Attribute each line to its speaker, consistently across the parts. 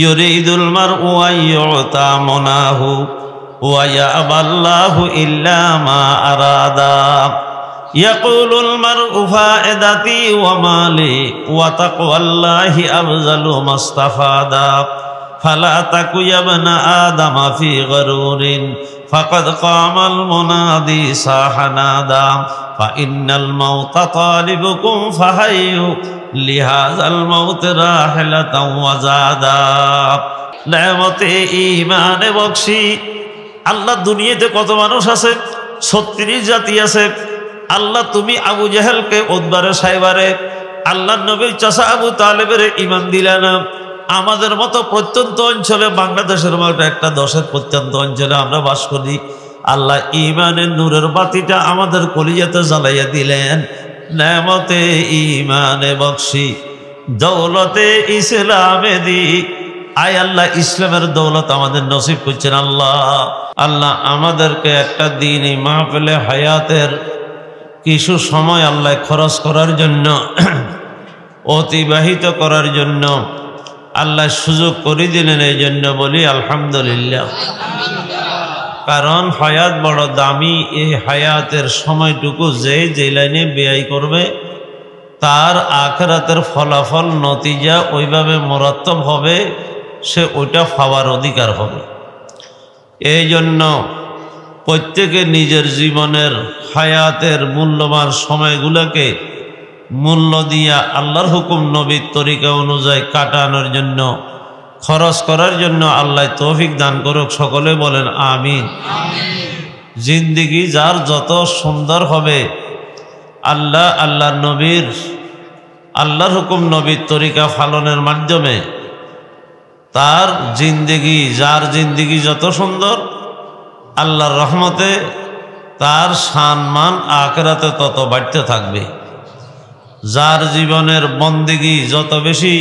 Speaker 1: ইউরিদুল মারউ আন Yuta মুনাহু ওয়া ইয়াবাল্লাহু ইল্লা মা আরাদা ইয়াকুলুল মারউ ফাইদাতি ওয়া মালি ওয়া তাকওয়াল্লাহি আফজালু মাস্তাফাদা ফালা তাকু ইয়া ইবনা আদামা ফি গরুরিন ফাকাদ কামাল মুনাদি সাহানাদা ফাইন্নাল মাউতা তালিবুকুম ফাহাইয়ু লিহাযাল মাউত রাহিলাতাও ওয়া জাদা। নেয়ামতে ঈমানে বখশি। আল্লাহ দুনিয়াতে কত মানুষ আছে? 36 জাতি আছে। আল্লাহ তুমি আবু জেহেলকে, উতবারে, সাইবারে, আল্লাহ নবীর চাচা আবু তালেবের ঈমান দিলা না। আমাদের মতো প্রত্যন্ত অঞ্চলে, বাংলাদেশের মতো একটা 10-এর প্রত্যন্ত অঞ্চলে আমরা বাস করি। আল্লাহ ঈমানের নূরের বাতিটা আমাদের কলিজাতে জ্বালাইয়া দিলেন। নেয়ামতে ঈমানে বখশি, দৌলতে ইসলামে দি। আয় আল্লাহ ইসলামের দৌলত আমাদের নসিব করছেন আল্লাহ। আল্লাহ আমাদেরকে একটা দিনই মাহফিলে হায়াতের কিছু সময় আল্লাহ খরচ করার জন্য, অতিবাহিত করার জন্য আল্লাহ সুযোগ করে দিলেন। এই জন্য বলি আলহামদুলিল্লাহ। কারণ হায়াত বড় দামি। এই হায়াতের সময়টুকু যে লাইনে ব্যয় করবে তার আখিরাতের ফলাফল, নতিজা ওইভাবে মুরাত্তব হবে, সে ওইটা পাওয়ার অধিকার হবে। এই জন্য প্রত্যেকে নিজের জীবনের হায়াতের মূল্যবান সময়গুলোকে মূল্য দিয়া আল্লাহর হুকুম, নবীর তরিকা অনুযায়ী কাটানোর জন্য, খরচ করার জন্য আল্লাহ তৌফিক দান করুক। সকলে বলেন আমিন। জিন্দিগি যার যত সুন্দর হবে, আল্লাহর নবীর, আল্লাহর হুকুম, নবীর তরিকা পালনের মাধ্যমে তার জিন্দিগি, যার জিন্দিগি যত সুন্দর, আল্লাহর রহমতে তার সম্মান আখিরাতে তত বাড়তে থাকবে। যার জীবনের বন্দেগি যত বেশি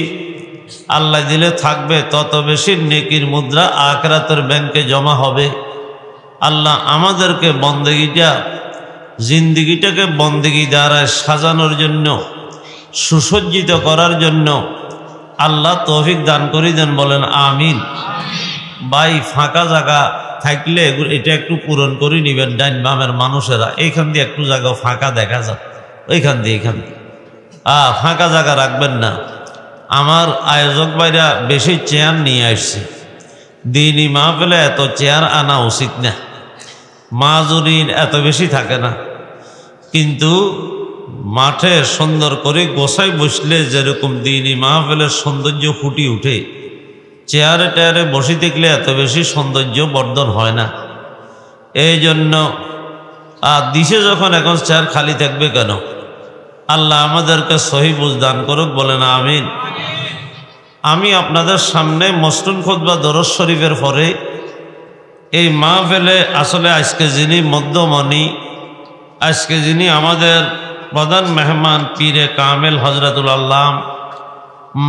Speaker 1: আল্লাহ দিলে থাকবে, তত বেশি নেকির মুদ্রা আখিরাতের ব্যাংকে জমা হবে। আল্লাহ আমাদেরকে বন্দেগিটা, জিন্দিগিটাকে বন্দেগি দ্বারা সাজানোর জন্য, সুসজ্জিত করার জন্য আল্লাহ তৌফিক দান করে দেন। বলেন আমিন। ভাই, ফাঁকা জায়গা থাকলে এটা একটু পূরণ করে নিবেন। ডাইন বামের মানুষেরা এইখান দিয়ে একটু জায়গা ফাঁকা দেখা যায়, ওইখান দিয়ে, এখান দিয়ে ফাঁকা জায়গা রাখবেন না। আমার আয়োজক ভাইরা বেশি চেয়ার নিয়ে আসছে। দিনই মাহফিলে এত চেয়ার আনা উচিত না, মাজুরিন এত বেশি থাকে না। কিন্তু মাঠে সুন্দর করে গোছাই বসলে যেরকম দিনই মাহফিলের সৌন্দর্য ফুটি উঠে, চেয়ারে টেয়ারে বসে থাকলে এত বেশি সৌন্দর্য বর্ধন হয় না। এই জন্য দিশে যখন এখন চেয়ার খালি থাকবে কেন? আল্লাহ আমাদেরকে সহি বুঝ দান করুক। বলেন আমিন। আমি আপনাদের সামনে মসনুন খুতবা দরুদ শরীফের পরে এই মাহফিলে আসলে আজকে যিনি মধ্যমণি, আজকে যিনি আমাদের প্রধান মেহমান, পীরে কামেল হজরতুল আল্লাহ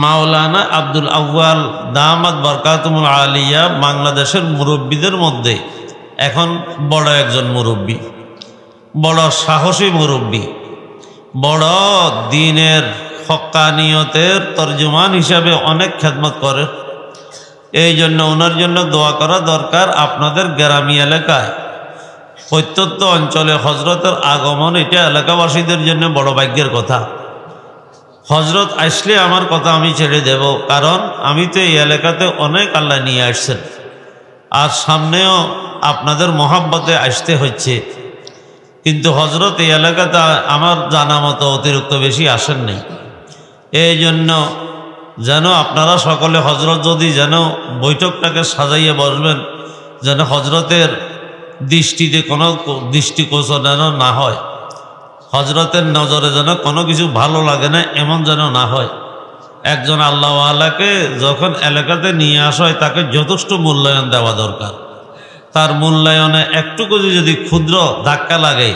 Speaker 1: মাওলানা আব্দুল আউয়াল দামাত বরকাতুল আলিয়া, বাংলাদেশের মুরব্বীদের মধ্যে এখন বড় একজন মুরব্বী, বড় সাহসী মুরব্বী, বড় দ্বীনের হক্কানিয়তের তর্জমান হিসাবে অনেক খেদমত করে। এই জন্য ওনার জন্য দোয়া করা দরকার। আপনাদের গ্রামীণ এলাকায়, প্রত্যন্ত অঞ্চলে হজরতের আগমন, এটা এলাকাবাসীদের জন্য বড় ভাগ্যের কথা। হজরত আসলে আমার কথা আমি ছেড়ে দেব, কারণ আমি তো এই এলাকাতে অনেক আল্লাহ নিয়ে আসছেন, আর সামনেও আপনাদের মহাব্বতে আসতে হচ্ছে। কিন্তু হজরত এই এলাকাতে আমার জানা মতো অতিরিক্ত বেশি আসেন নাই। এই জন্য যেন আপনারা সকলে হজরত যদি যেন বৈঠকটাকে সাজাইয়ে বসবেন, যেন হজরতের দৃষ্টিতে কোনো দৃষ্টিগোচর যেন না হয়, হজরতের নজরে যেন কোনো কিছু ভালো লাগে না এমন যেন না হয়। একজন আল্লাহওয়ালাকে যখন এলাকাতে নিয়ে আসা হয়, তাকে যথেষ্ট মূল্যায়ন দেওয়া দরকার। তার মূল্যায়নে একটুকু যদি ক্ষুদ্র ধাক্কা লাগে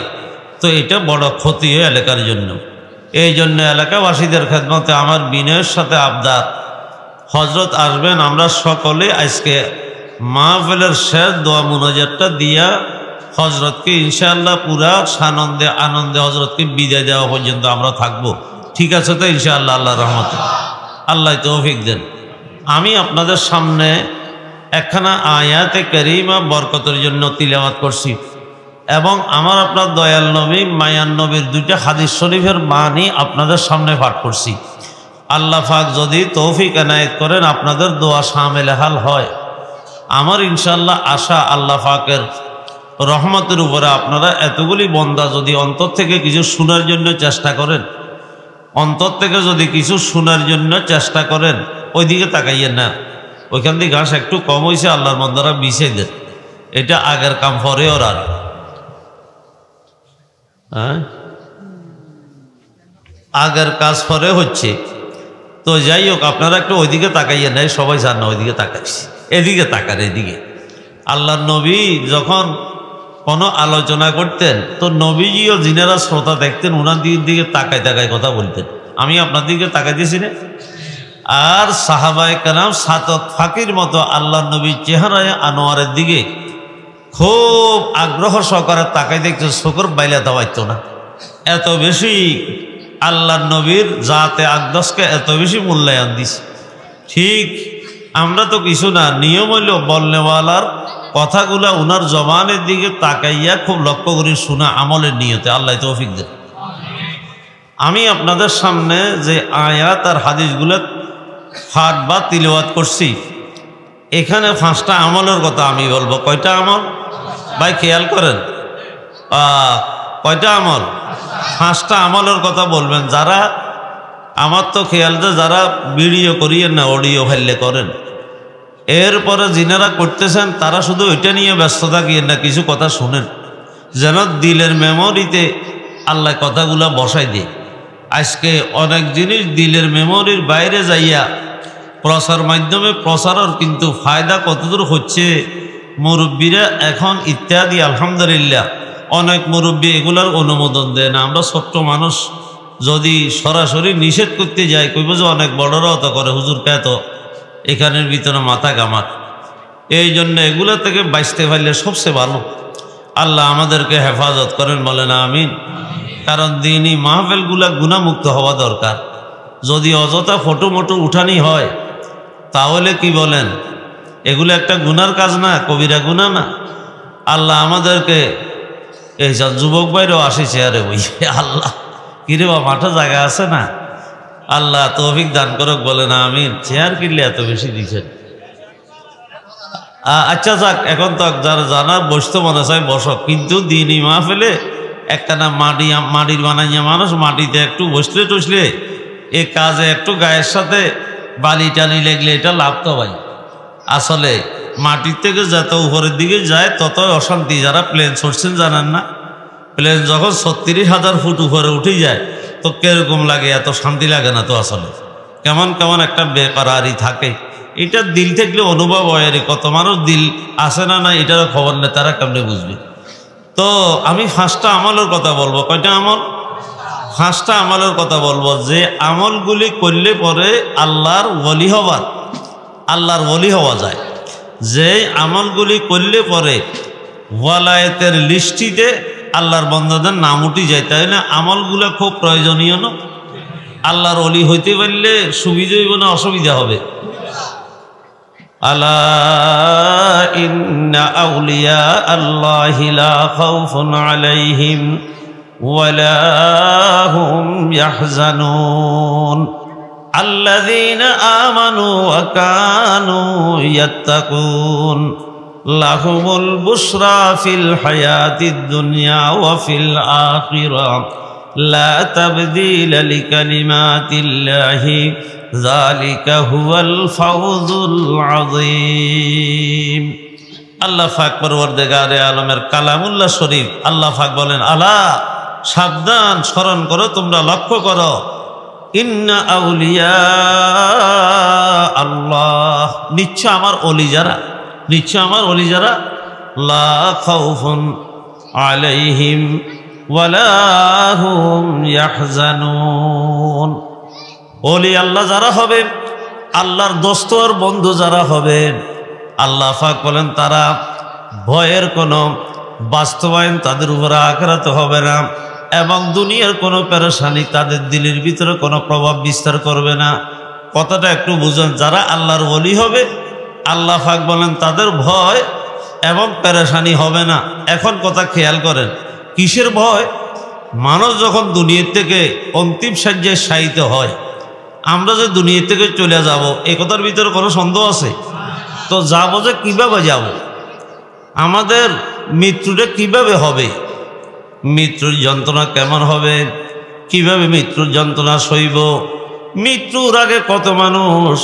Speaker 1: তো এটা বড় ক্ষতি হয় এলাকার জন্য। এই জন্য এলাকাবাসীদের খেদমতে আমার বিনয়ের সাথে আবদার, হজরত আসবেন, আমরা সকলে আজকে মাহফিলের শেষ দোয়া মুনাজাতটা দিয়া হজরতকে ইনশাআল্লাহ পুরা সানন্দে আনন্দে হজরতকে বিদায় দেওয়া পর্যন্ত আমরা থাকবো। ঠিক আছে তো ইনশাআল্লাহ? আল্লাহর রহমতে আল্লাহ তৌফিক দেন। আমি আপনাদের সামনে একখানা আয়াতে কারিমা বরকতের জন্য তিলাওয়াত করছি এবং আমার আপনার দয়াল নবী মায়ান নবীর দুইটা হাদিস শরীফের বাণী আপনাদের সামনে পাঠ করছি। আল্লাহ পাক যদি তৌফিক এনায়েত করেন আপনাদের দোয়া শামিল হাল হয়, আমার ইনশাআল্লাহ আশা আল্লাহ পাকের রহমতের উপরে আপনারা এতগুলি বন্দা যদি অন্তর থেকে কিছু শোনার জন্য চেষ্টা করেন, অন্তর থেকে যদি কিছু শোনার জন্য চেষ্টা করেন, ওইদিকে তাকাইয়েন না। ওইখান দিয়ে ঘাস একটু কম হয়েছে, আল্লাহর বন্দারা বিছিয়ে দেন, এটা আগের কাম পরে ওর আর আগের কাজ পরে হচ্ছে। তো যাই হোক, আপনারা একটু ওইদিকে তাকাইয়েন নাই, সবাই জান না ওইদিকে তাকাইছি, এদিকে তাকান এদিকে। আল্লাহর নবী যখন কোনো আলোচনা করতেন তো নবীজিও যিনারা শ্রোতা দেখতেন ওনার দিকে তাকায় তাকায় কথা বলতেন। আমি আপনার দিকে তাকাইতেছি না, আর সাহাবায়ে কেরাম সাতত ফাঁকির মতো আল্লাহর নবীর চেহারায় আনোয়ারের দিকে খুব আগ্রহ সহকারে তাকাই দেখতে, শকর বাইলা দেওয়াইত না। এত বেশি আল্লাহর নবীর জাতে আকদাসকে এত বেশি মূল্যায়ন দিছে। ঠিক আমরা তো কিছু না, নিয়ম হইল বলনেওয়ালার কথাগুলা উনার জবানের দিকে তাকাইয়া খুব লক্ষ্য করি শোনা আমলের নিয়তে। আল্লাহ তৌফিক দেন। আমি আপনাদের সামনে যে আয়াত আর হাদিসগুলো পাঠ বা তিলাওয়াত করছি, এখানে 5টা আমলের কথা আমি বলবো। কয়টা আমল ভাই খেয়াল করেন? কয়টা আমল? 5টা আমলের কথা বলবেন। যারা আমার তো খেয়াল যে যারা ভিডিও করিয়ে না অডিও ফাইলে করেন, এরপরে যিনারা করতেছেন তারা শুধু ওইটা নিয়ে ব্যস্ত থাকিয়েন না, কিছু কথা শুনেন যেন দিলের মেমোরিতে আল্লাহ কথাগুলা বসাই দিয়ে। আজকে অনেক জিনিস দিলের মেমোরির বাইরে যাইয়া প্রচার মাধ্যমে প্রচারের কিন্তু ফায়দা কতদূর হচ্ছে মুরব্বীরা এখন ইত্যাদি আলহামদুলিল্লাহ অনেক মুরব্বী এগুলার অনুমোদন দেয় না। আমরা ছোট্ট মানুষ যদি সরাসরি নিষেধ করতে যাই, কইব যে অনেক বড়রাও তো করে, হুজুর কে তো এখানের ভিতরে মাথা কামার। এই জন্য এগুলো থেকে বাঁচতে পারলে সবচেয়ে ভালো। আল্লাহ আমাদেরকে হেফাজত করেন, বলেন আমিন। কারণ দিনই মাহফিলগুলা গুনাহমুক্ত হওয়া দরকার। যদি অযথা ফটো মোটো উঠানি হয় তাহলে কি বলেন, এগুলো একটা গুনার কাজ না, কবিরা গুনাহ না? আল্লাহ আমাদেরকে এই যুবক ভাইরাও আসে চেয়ারে বই, আল্লাহ কিরে বা মাঠে জায়গা আছে না? আল্লাহ তৌফিক দান করুক, বলেন আমিন। চেয়ার কিনলে এত বেশি দিচ্ছেন। আচ্ছা যাক, এখন তো যারা জানা বসতে মনে চায় বসক, কিন্তু দিনই মাহফিলে একটা না মাটির বানাইয়া মানুষ মাটিতে একটু বসলে টসলে এ কাজে একটু গায়ের সাথে বালি টালি লেগলে এটা লাভ তো ভাই। আসলে মাটির থেকে যত উপরের দিকে যায় ততই অশান্তি। যারা প্লেন ছড়ছেন জানেন না, প্লেন যখন 36,000 ফুট উপরে উঠে যায় তো কিরকম লাগে, এত শান্তি লাগে না তো। আসলে কেমন কেমন একটা বেকারারি থাকে। এটা দিল থাকলে অনুভব হয়। কত মানুষ দিল আসে না না এটারও খবর নেই, তারা কেমনে বুঝবে? তো আমি 5টা আমলের কথা বলবো। কয়টা আমল? 5টা আমলের কথা বলবো, যে আমলগুলি করলে পরে আল্লাহর ওলি হওয়া যায়। যে আমলগুলি করলে পরে ওয়ালায়েতের লিস্টিতে আল্লাহর বান্দাদের নাম উঠে যায়। তাই না? আমলগুলো খুব প্রয়োজনীয় না? আল্লাহর ওলি হইতে পারলে সুবিধা হইব না অসুবিধা হবে? আলা ইন্না আউলিয়া আল্লাহি লা খাউফুন আলাইহিম ওয়ালা হুম ইয়াহজানুন আল্লাযীনা আমানু ওয়া কানু ইয়াত্তাকুন লাহুমুল বুশরা ফিল হায়াতিদ দুনিয়া ওয়া ফিল আখিরাহ লা তাবদীলা লিকালিমাতিল্লাহি যালিকা হুয়াল ফাওজুল আযীম। আল্লাহ পাক পরওয়ারদিগারে আলমের কালামুল্লাহ শরীফ, আল্লাহ পাক বলেন, আলা সাবধান, স্মরণ করো, তোমরা লক্ষ্য করো, ইন্না আউলিয়া আল্লাহ, নিশ্চয় আমার ওলি যারা লা খাউফুন আলাইহিম ওয়ালা হুম ইয়াহজানুন। ওলি আল্লাহ যারা হবেন, আল্লাহর দোস্ত আর বন্ধু যারা হবেন, আল্লাহ পাক বলেন তারা ভয়ের কোনো বাস্তবায়ন তাদের উপরে আঘাত হবে না, এবং দুনিয়ার কোনো পেরেশানি তাদের দিলের ভিতরে কোনো প্রভাব বিস্তার করবে না। কথাটা একটু বুঝেন। যারা আল্লাহর ওলি হবে আল্লাহ পাক বলেন তাদের ভয় এবং পেরেশানি হবে না। এখন কথা খেয়াল করেন, কিসের ভয়? মানুষ যখন দুনিয়ার থেকে অন্তিম সাজ্জায় শায়িত হয়, আমরা যে দুনিয়া থেকে চলে যাব এ কথার ভিতরে কোনো সন্দেহ আছে? তো যাবো যে কিভাবে যাব, আমাদের মৃত্যুটা কিভাবে হবে, মৃত্যুর যন্ত্রণা কেমন হবে, কিভাবে মৃত্যুর যন্ত্রণা সইব। মৃত্যুর আগে কত মানুষ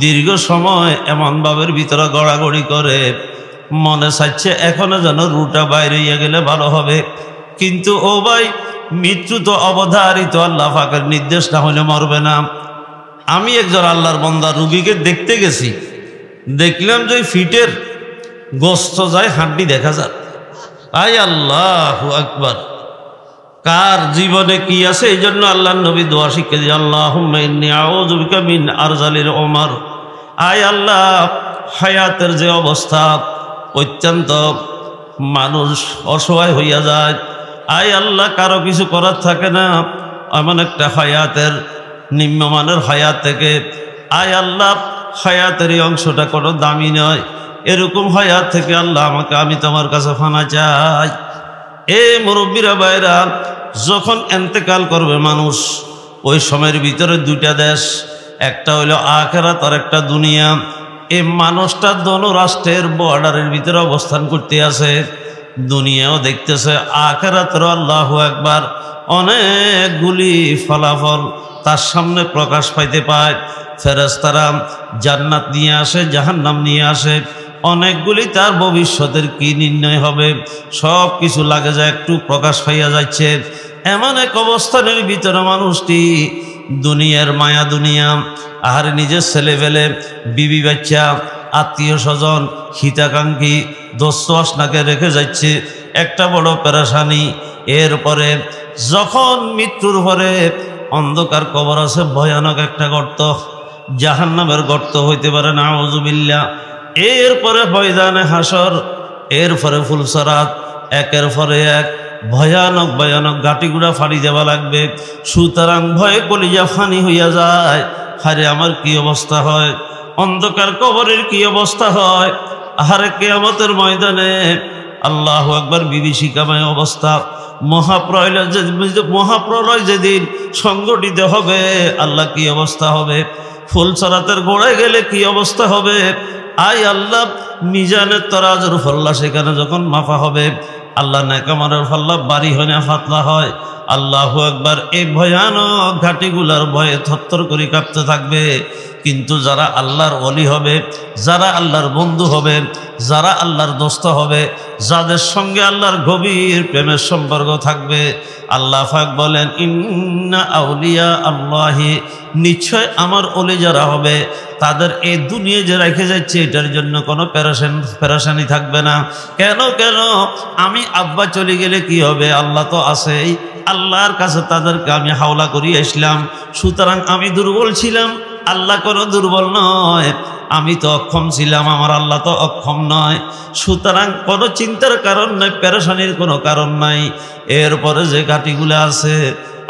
Speaker 1: দীর্ঘ সময় এমনভাবের ভিতরে গড়াগড়ি করে, মনে চাচ্ছে এখনো যেন রুটা বাইরে হইয়া গেলে ভালো হবে। কিন্তু ও ভাই, মৃত্যু তো অবধারিত, আল্লাহ পাকের নির্দেশ না হলে মরবে না। আমি একজন আল্লাহর বান্দা রুগীকে দেখতে গেছি, দেখলাম যে ফিটের গোস্ত যায়, হাড্ডি দেখা যায়। আয় আল্লাহু আকবার, কার জীবনে কি আছে? এই জন্য আল্লাহর নবী দোয়া শিখে দিয়ে, আল্লাহুম্মা ইন্নী আউযু বিকা মিন আরজালিল উমর। আয় আল্লাহ, হায়াতের যে অবস্থা, অত্যন্ত মানুষ অসহায় হইয়া যায়। আয় আল্লাহ, কারো কিছু করার থাকে না, এমন একটা হায়াতের নিম্নমানের হায়াত থেকে আয় আল্লাহ, হায়াতের এই অংশটা কোনো দামি নয়, এরকম হায়াত থেকে আল্লাহ আমাকে, আমি তোমার কাছে ফানা চাই। এ মুরব্বীরা ভাইরা, যখন এন্তেকাল করবে মানুষ, ওই সময়ের ভিতরে দুইটা দেশ, একটা হইল আখিরাত আর একটা দুনিয়া। এই মানুষটা দোনো রাষ্ট্রের বর্ডারের ভিতরে অবস্থান করতে আছে, দুনিয়াও দেখতেছে, আখিরাতের আল্লাহু আকবার অনেকগুলি ফলাফল তার সামনে প্রকাশ পাইতে পায়। ফেরেশতারা জান্নাত নিয়ে আসে, জাহান্নাম নিয়ে আসে, অনেকগুলি তার ভবিষ্যতের কি নির্ণয় হবে সব কিছু লাগে যায়, একটু প্রকাশ পাইয়া যাচ্ছে। এমন এক অবস্থানের ভিতরে মানুষটি দুনিয়ার মায়া দুনিয়া, আর নিজের ছেলে ফেলে, বিবি বাচ্চা, আত্মীয় স্বজন, হিতাকাঙ্ক্ষী, দোস্ত আসনাকে রেখে যাচ্ছে, একটা বড় পেরেশানি। এরপরে যখন মৃত্যুর পরে অন্ধকার কবর আছে, ভয়ানক একটা গর্ত, জাহান্নামের গর্ত হইতে পারে, নাউযুবিল্লাহ। এরপরে ময়দানে হাসর, এরপরে ফুলসরাত, একের পরে এক ভয়ানক ভয়ানক গাটিগুড়া ফাড়ি দেওয়া লাগবে। সুতরাং ভয়ে কলিজা ফানি হইয়া যায়, হারে আমার কি অবস্থা হয়, অন্ধকার কবরের কি অবস্থা হয়। আহারে কিয়ামতের ময়দানে আল্লাহু আকবার বিভীষিকাময় অবস্থা, মহাপ্রলয় যেদিন সংগঠিত হবে, আল্লাহ কি অবস্থা হবে। ফুলসরাতের গোড়ায় গেলে কি অবস্থা হবে। আয় আল্লাহ, মিজানের তরাজুর ফল্লা সেখানে যখন মাফা হবে, আল্লাহ নেকামারের ফল্লা বাড়ি হয় না ফাতলা হয়। আল্লাহু আকবার, এই ভয়ানক ঘাটিগুলার ভয়ে থরথর করে কাঁপতে থাকবে। কিন্তু যারা আল্লাহর ওলি হবে, যারা আল্লাহর বন্ধু হবে, যারা আল্লাহর দোস্ত হবে, যাদের সঙ্গে আল্লাহর গভীর প্রেমের সম্পর্ক থাকবে, আল্লাহ পাক বলেন, ইন্না আউলিয়া আল্লাহি, নিশ্চয় আমার ওলি যারা হবে তাদের এই দুনিয়া যে রেখে যাচ্ছে এটার জন্য কোনো পেরেশানি থাকবে না। কেন কেন আমি আব্বা চলে গেলে কি হবে, আল্লাহ তো আছেই, আল্লাহর কাছে তাদেরকে আমি হাওলা করিয়ে আসলাম। সুতরাং আমি দুর্বল ছিলাম, আল্লাহ কোনো দুর্বল নয়, আমি তো অক্ষম ছিলাম, আমার আল্লাহ তো অক্ষম নয়। সুতরাং কোনো চিন্তার কারণ নাই, পেরেশানির কোনো কারণ নাই। এরপরে যে ঘাটিগুলো আছে,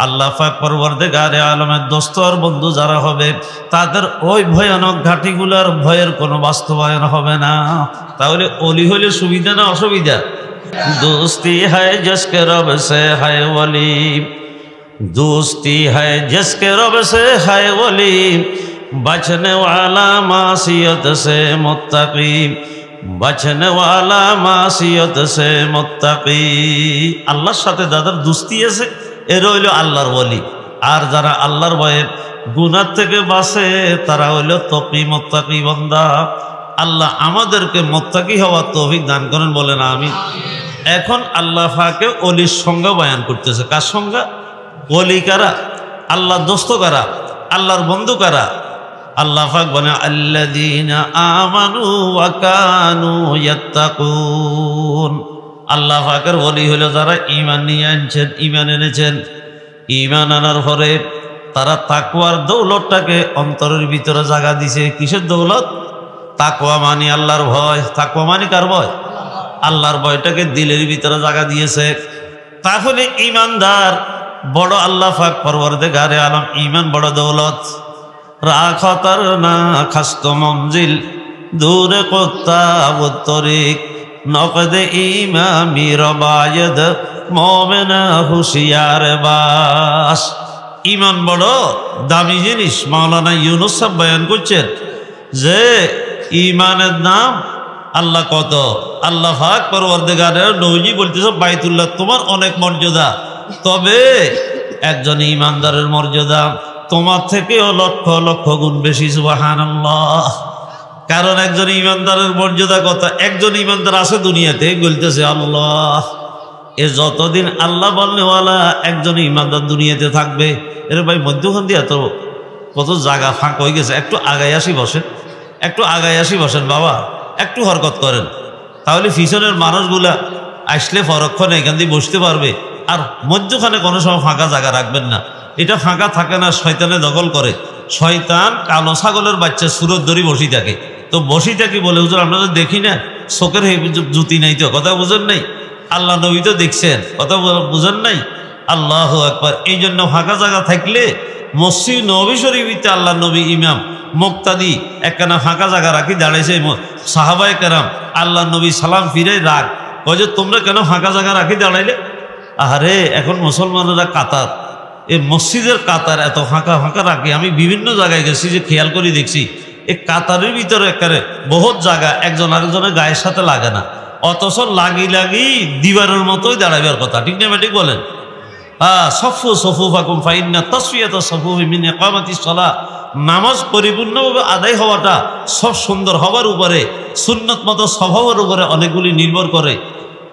Speaker 1: আল্লাহ পাক পরওয়ারদিগারে আলমের দোস্ত আর বন্ধু যারা হবে, তাদের ওই ভয়ানক ঘাটিগুলোর ভয়ের কোনো বাস্তবায়ন হবে না। তাহলে ওলি হলে সুবিধা না অসুবিধা? दोस्ती है जिसके रब से है वली, दोस्ती है जिसके रब से है वली, बचने वाला मासियत से मुत्तकी, बचने वाला मासियत से मुत्तकी। আল্লাহর সাথে যাদের দোস্তি আছে এরা হইল আল্লাহর ওলি, আর যারা আল্লাহর ভয়ে গুনাহ থেকে বাঁচে তারা হইল তকি মুত্তাকি বান্দা। আল্লাহ আমাদেরকে মুত্তাকি হওয়ার তৌফিক দান করেন, বলেন আমিন। এখন আল্লাহ পাকে ওলির সংজ্ঞা বয়ান করতেছে। কার সংজ্ঞা? ওলি কারা, আল্লাহর দোস্ত কারা, আল্লাহর বন্ধু কারা। আল্লাহ পাক বলেন, আল্লাযীনা আমানু ওয়া কানু ইয়াত্তাকুন। আল্লাহ পাকের ওলি হলো যারা ঈমান নিয়ে আনছেন, ঈমান এনেছেন। ঈমান আনার পরে তারা তাকওয়ার দৌলতটাকে অন্তরের ভিতরে জায়গা দিছে। কিসের দৌলত? তাকওয়া মানে আল্লাহর ভয়। তাকওয়া মানে কার ভয়? আল্লাহর ভয়টাকে দিলের ভিতরে জায়গা দিয়েছে। তাহলে ঈমানদার বড় আল্লাহ পাক পরওয়ারদিগারে আলম, ঈমান বড় দৌলত। রাখতার না খাস্ত মঞ্জিল দূরে কোত্তাবতরিক নকদে ইমামি রবায়দ মোমেনা হুশিয়ার বাস। ইমান বড় দামি জিনিস। মাওলানা ইউনুস সাহেব বয়ান করছেন যে ইমানের নাম আল্লাহ কত। আল্লাহ পাক পরওয়ারদিগারের নবী বলতেছে বাইতুল্লাহ তোমার অনেক মর্যাদা, তবে একজন ইমানদারের মর্যাদা তোমার থেকেও লক্ষ লক্ষ গুণ বেশি। সুবহানাল্লাহ। কারণ একজন ইমানদারের মর্যাদা কত? একজন ইমানদার আছে দুনিয়াতে, বলতেছে আল্লাহ। এ যতদিন আল্লাহ বলনেওয়ালা একজন ইমানদার দুনিয়াতে থাকবে। এর ভাই মধ্যখান দিয়া তো কত জায়গা ফাঁকা হয়ে গেছে। একটু আগায় আসি বসেন, একটু আগায় আসি বসেন বাবা, একটু হরকত করেন, তাহলে পিছনের মানুষগুলা আসলে পরক্ষণে এখান দিয়ে বসতে পারবে। আর মধ্যখানে কোনো সময় ফাঁকা জায়গা রাখবেন না। এটা ফাঁকা থাকে না, শয়তানে দখল করে। শয়তান কালো ছাগলের বাচ্চা সুরত ধরি বসি থাকে। তো বসি থাকি বলে হুজুর আমরা তো দেখি না, চোখের জুতি নাই, তো কথা বুঝেন নাই। আল্লাহ নবী তো দেখছেন, কথা বুঝেন নাই। আল্লাহু আকবার। এই জন্য ফাঁকা জায়গা থাকলে মসজিদ নবী শরীফিতে আল্লাহ নবী ইমাম মুক্তাদি একখানা ফাঁকা জায়গা রাখি দাঁড়াইছে সাহাবায়ে কেরাম। আল্লাহ নবী সালাম ফিরে রাখ কয় যে তোমরা কেন ফাঁকা জায়গা রাখি দাঁড়াইলে? আরে এখন মুসলমানেরা কাতার, এই মসজিদের কাতার এত ফাঁকা ফাঁকা রাখে। আমি বিভিন্ন জায়গায় গেছি, যে খেয়াল করে দেখছি এই কাতারের ভিতরে একেবারে বহুত জায়গা একজন আরেকজনের গায়ের সাথে লাগে না, অথচ লাগি লাগি দিবারের মতোই দাঁড়াবার কথা। ঠিক না ঠিক বলেন? সফু সফু ফাকুম ফাইন্না তাসফিয়াত সফু মিন ইকামাতিস সালাহ। নামাজ পরিপূর্ণভাবে আদায় হওয়াটা সব সুন্দর হওয়ার উপরে, সুন্নত মতো স্বভাবের উপরে অনেকগুলি নির্ভর করে।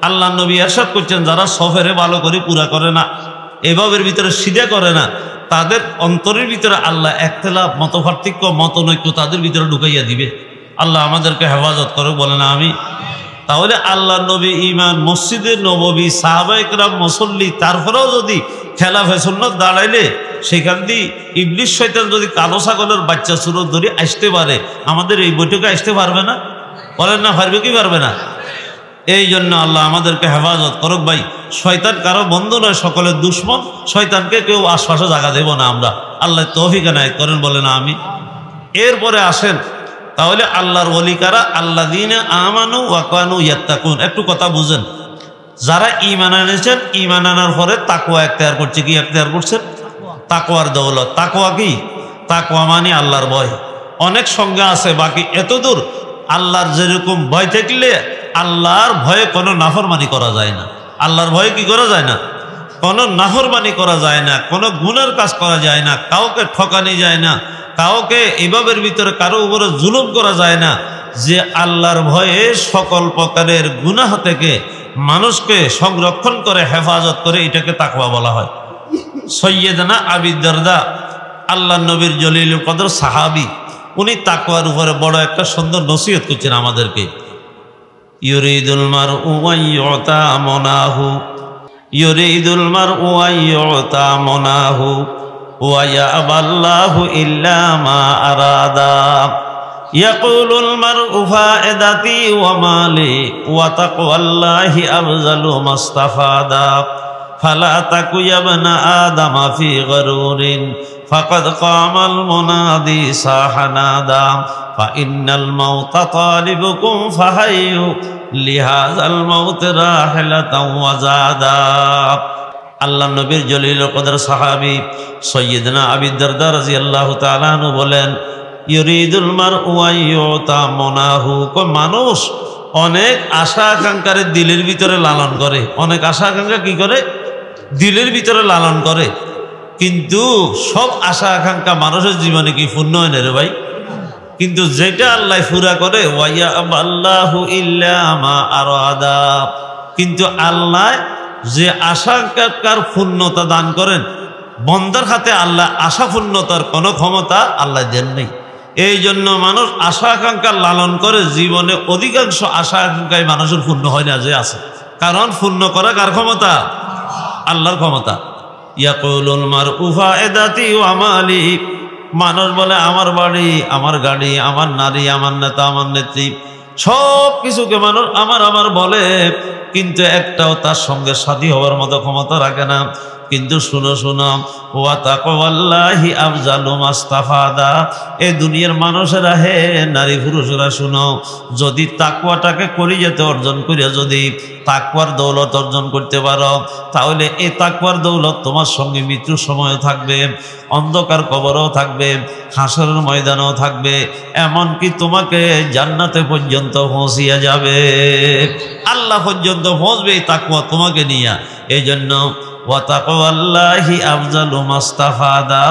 Speaker 1: আল্লাহ নবী ইরশাদ করছেন যারা সফরে ভালো করে পুরা করে না, এভাবের ভিতরে সিধা করে না, তাদের অন্তরের ভিতরে আল্লাহ একতলাফ মতপার্থক্য মতনৈক্য তাদের ভিতরে ঢুকাইয়া দিবে। আল্লাহ আমাদেরকে হেফাজত করে, বলে না আমি। তাহলে আল্লাহ নবী ইমান, মসজিদে নববী, সাহাবায়ে কেরাম মুসল্লি, তারপরেও যদি খেলাফে সুন্নাত দাঁড়াইলে সেখান দিয়ে ইবলিস শয়তান যদি কালো ছাগলের বাচ্চা সুরত ধরে আসতে পারে, আমাদের এই বৈঠকে আসতে পারবে না? বলেন না, পারবে কি পারবে না? এই জন্য আল্লাহ আমাদেরকে হেফাজত করুক। ভাই শয়তান কারো বন্ধু নয়, সকলের দুশ্মন। শয়তানকে কেউ আশপাশে জায়গা দেব না আমরা। আল্লাহ তৌফিক এনায়েত করেন, বলে না আমি। এরপরে আসেন তাহলে আল্লাহর ওলি কারা? আল্লাযীনা আমানু ওয়া কানু ইয়াত্তাকুন। একটু কথা বুঝেন, যারা ঈমান এনেছেন, ঈমান আনার পরে তাকওয়া এখতিয়ার করছে। কি এখতিয়ার করছেন? তাকওয়ার দৌলত। তাকওয়া কি? তাকওয়া মানে আল্লাহর ভয়। অনেক সংজ্ঞা আছে, বাকি এতদূর আল্লাহর যেরকম ভয় থাকলে আল্লাহর ভয়ে কোনো নাফরমানি করা যায় না। আল্লাহর ভয়ে কি করা যায় না? কোনো নাফরমানি করা যায় না, কোনো গুনার কাজ করা যায় না, কাউকে ঠকানি যায় না, কাউকে এভাবের ভিতরে কারো উপরে জুলুম করা যায় না। যে আল্লাহর ভয়ে সকল প্রকারের গুনাহ থেকে মানুষকে সংরক্ষণ করে, হেফাজত করে, এটাকে তাকওয়া বলা হয়। সৈয়দনা আবু দারদা আল্লাহ নবীর জলিলুল কদর সাহাবী, উনি তাকওয়ার উপরে বড় একটা সুন্দর নসিহত করছেন আমাদেরকে। ইউরিদুল মারউ ওয়া ইউতা মুনাহু, ইউরিদুল মারউ ওয়া ইউতা মুনাহু ওয়া ইয়াবাল্লাহু ইল্লা মা আরাদা। ইয়াকুলুল মারউ ফাইদাতি ওয়া মালি ওয়া তাকওয়াল্লাহি আফজালু মাস্তাফাদা। ফালা তাকু ইয়া ইবনা আদামা ফি গরুরিন ফাকাদ কামাল মুনাদি সাহানাদা। ফাইন্নাল মাউতা তালিবুকুম ফাহাইয়ু লিহাযাল মাউত রাহিলাতাও ওয়া যাদা। আল্লাহ নবীর জলিলুল কদর সাহাবী সৈয়দনা আবু দারদা রাদিয়াল্লাহু তাআলা আনহু বলেন, ইউরিদুল মারউ ওয়া ইউতা মুনাহু। মানুষ অনেক আশা আকাঙ্ক্ষার দিলের ভিতরে লালন করে, অনেক আশা আকাঙ্ক্ষা কি করে? দিলের ভিতরে লালন করে। কিন্তু সব আশা আকাঙ্ক্ষা মানুষের জীবনে কি পূর্ণ হয় না রে ভাই? কিন্তু যেটা আল্লাহ পুরা করে, ওয়া আল্লাহু ইল্লা মা আরাদা। কিন্তু আল্লাহ যে আশা আকাঙ্ক্ষার পূর্ণতা দান করেন, বন্দার হাতে আল্লাহ আশা পূর্ণতার কোনো ক্ষমতা আল্লাহ দেন নেই। এই জন্য মানুষ আশা আকাঙ্ক্ষা লালন করে, জীবনে অধিকাংশ আশা আকাঙ্ক্ষায় মানুষের পূর্ণ হয় না যে আছে। কারণ পূর্ণ করা কার ক্ষমতা? আল্লাহর ক্ষমতা। ইয়াকুলুল মারউ ফাইদাতি ওয়া মালি। মানুষ বলে আমার বাড়ি, আমার গাড়ি, আমার নারী, আমার নেতা, আমার নেত্রী, সব কিছুকে মানুষ আমার আমার বলে, কিন্তু একটাও তার সঙ্গে সাথী হওয়ার মতো ক্ষমতা রাখে না। কিন্তু শুনো শুনো, ওয়া তাকওয়াল্লাহি আফজালু মাস্তাফাদা, এই দুনিয়ার মানুষেরা, হে নারী পুরুষেরা শুনো, যদি তাকওয়াটাকে কলিজাতে অর্জন করিয়া যদি তাকওয়ার দৌলত অর্জন করতে পারো, তাহলে এই তাকওয়ার দৌলত তোমার সঙ্গে মৃত্যুর সময়ও থাকবে, অন্ধকার কবরও থাকবে, হাসরের ময়দানও থাকবে, এমনকি তোমাকে জান্নাতে পর্যন্ত পৌঁছিয়া যাবে, আল্লাহ পর্যন্ত পৌঁছবে এই তাকওয়া তোমাকে নিয়ে। এই জন্য ওয়া তাকওয়াল্লাহি আফজালু মাস্তাফাদা,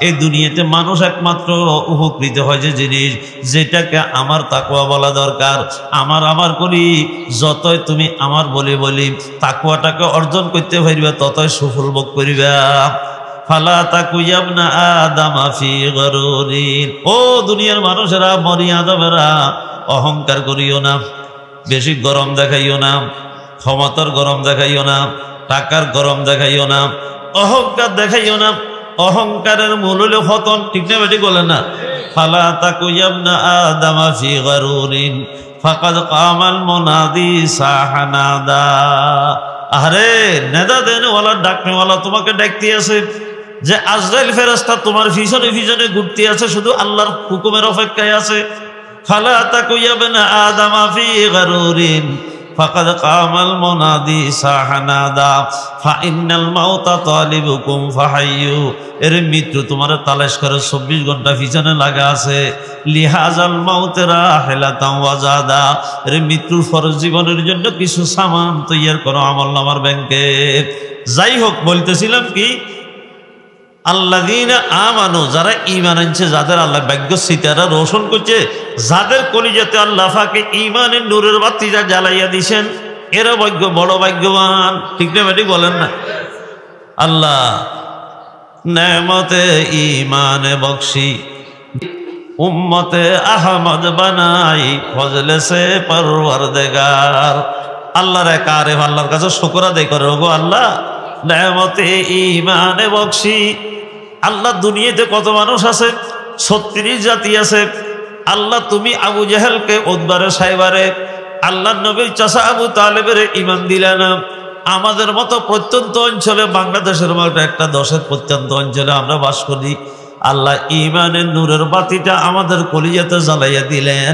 Speaker 1: এই দুনিয়াতে মানুষ একমাত্র উপকৃত হয় যে জিনিস, যেটাকে আমার তাকওয়া বলা দরকার। আমার করি, যতই তুমি আমার বলি তাকওয়াটাকে অর্জন করতে পারবে, ততই সুফল ভোগ করিবা। ফালা তাকু ইবনা আদম ফি গরুরিন, ও দুনিয়ার মানুষেরা, বনি আদমেরা, অহংকার করিও না, বেশি গরম দেখাইও না, ক্ষমতার গরম দেখাইও না, টাকার গরম দেখাইও না, অহংকার দেখাইও না। অহংকারের মূল হলো পতন, ঠিক না বেটি বলেন না? ফালা তাকু ইবনা আদম ফি গরুরিন ফাকাদ কামাল মুনাদি সাহানাদা। আরে নেদা দেনওয়ালা, ডাকনেওয়ালা তোমাকে ডাকতে আছে, যে আজরাইল ফেরেশতা তোমার পিছনে পিছনে ঘুরতে আছে, শুধু আল্লাহর হুকুমের অপেক্ষায় আছে। ফালা তাকু ইবনা আদম ফি গরুরিন ফাকাদ কামাল মুনাদি সাহানাদা ফাইন্নাল মাউতা তালিবুকুম ফাহাইয়ু, এর মৃত্যু তোমার তালাশ করে 24 ঘন্টা পিছনে লাগা আছে। লিহাজাল মাউতের রাহিলাতাম ওয়াজাদা, এর মৃত্যুর ফরজ জীবনের জন্য কিছু সামান তৈয়ার করো আমলনামার ব্যাংকে। যাই হোক, বলতেছিলাম কি, আল্লাযীনা আমানু, যারা ঈমান আনছে, যাদের আল্লাহ ভাগ্য সিতারা রোশন করছে, যাদের কলিজাতে আল্লাহ পাকে ঈমানের নূরের বাতি যা জ্বালাইয়া দিয়েছেন, এরা ভাগ্য, বড় ভাগ্যবান, ঠিক না বেটি বলেন না? আল্লাহ নেমতে ঈমানে বখশি, উম্মতে আহমদ বানাই, ফজলে সে পরওয়ারদিগার। আল্লাহর এক আরেফ আল্লাহর কাছে শুকর আদায় করে, ওগো আল্লাহ নেমতে ঈমানে বখশি। আল্লাহ দুনিয়াতে কত মানুষ আছে, 36 জাতি আছে। আল্লাহ তুমি আবু জেহেলকে, উদ্বারে সাইবারে, আল্লাহ নবীর চাচা আবু তালেবের ঈমান দিলে না। আমাদের মতো প্রত্যন্ত অঞ্চলে, বাংলাদেশের মতো একটা 10-এর প্রত্যন্ত অঞ্চলে আমরা বাস করি, আল্লাহ ঈমানের নূরের বাতিটা আমাদের কলিজাতে জ্বালাইয়া দিলেন।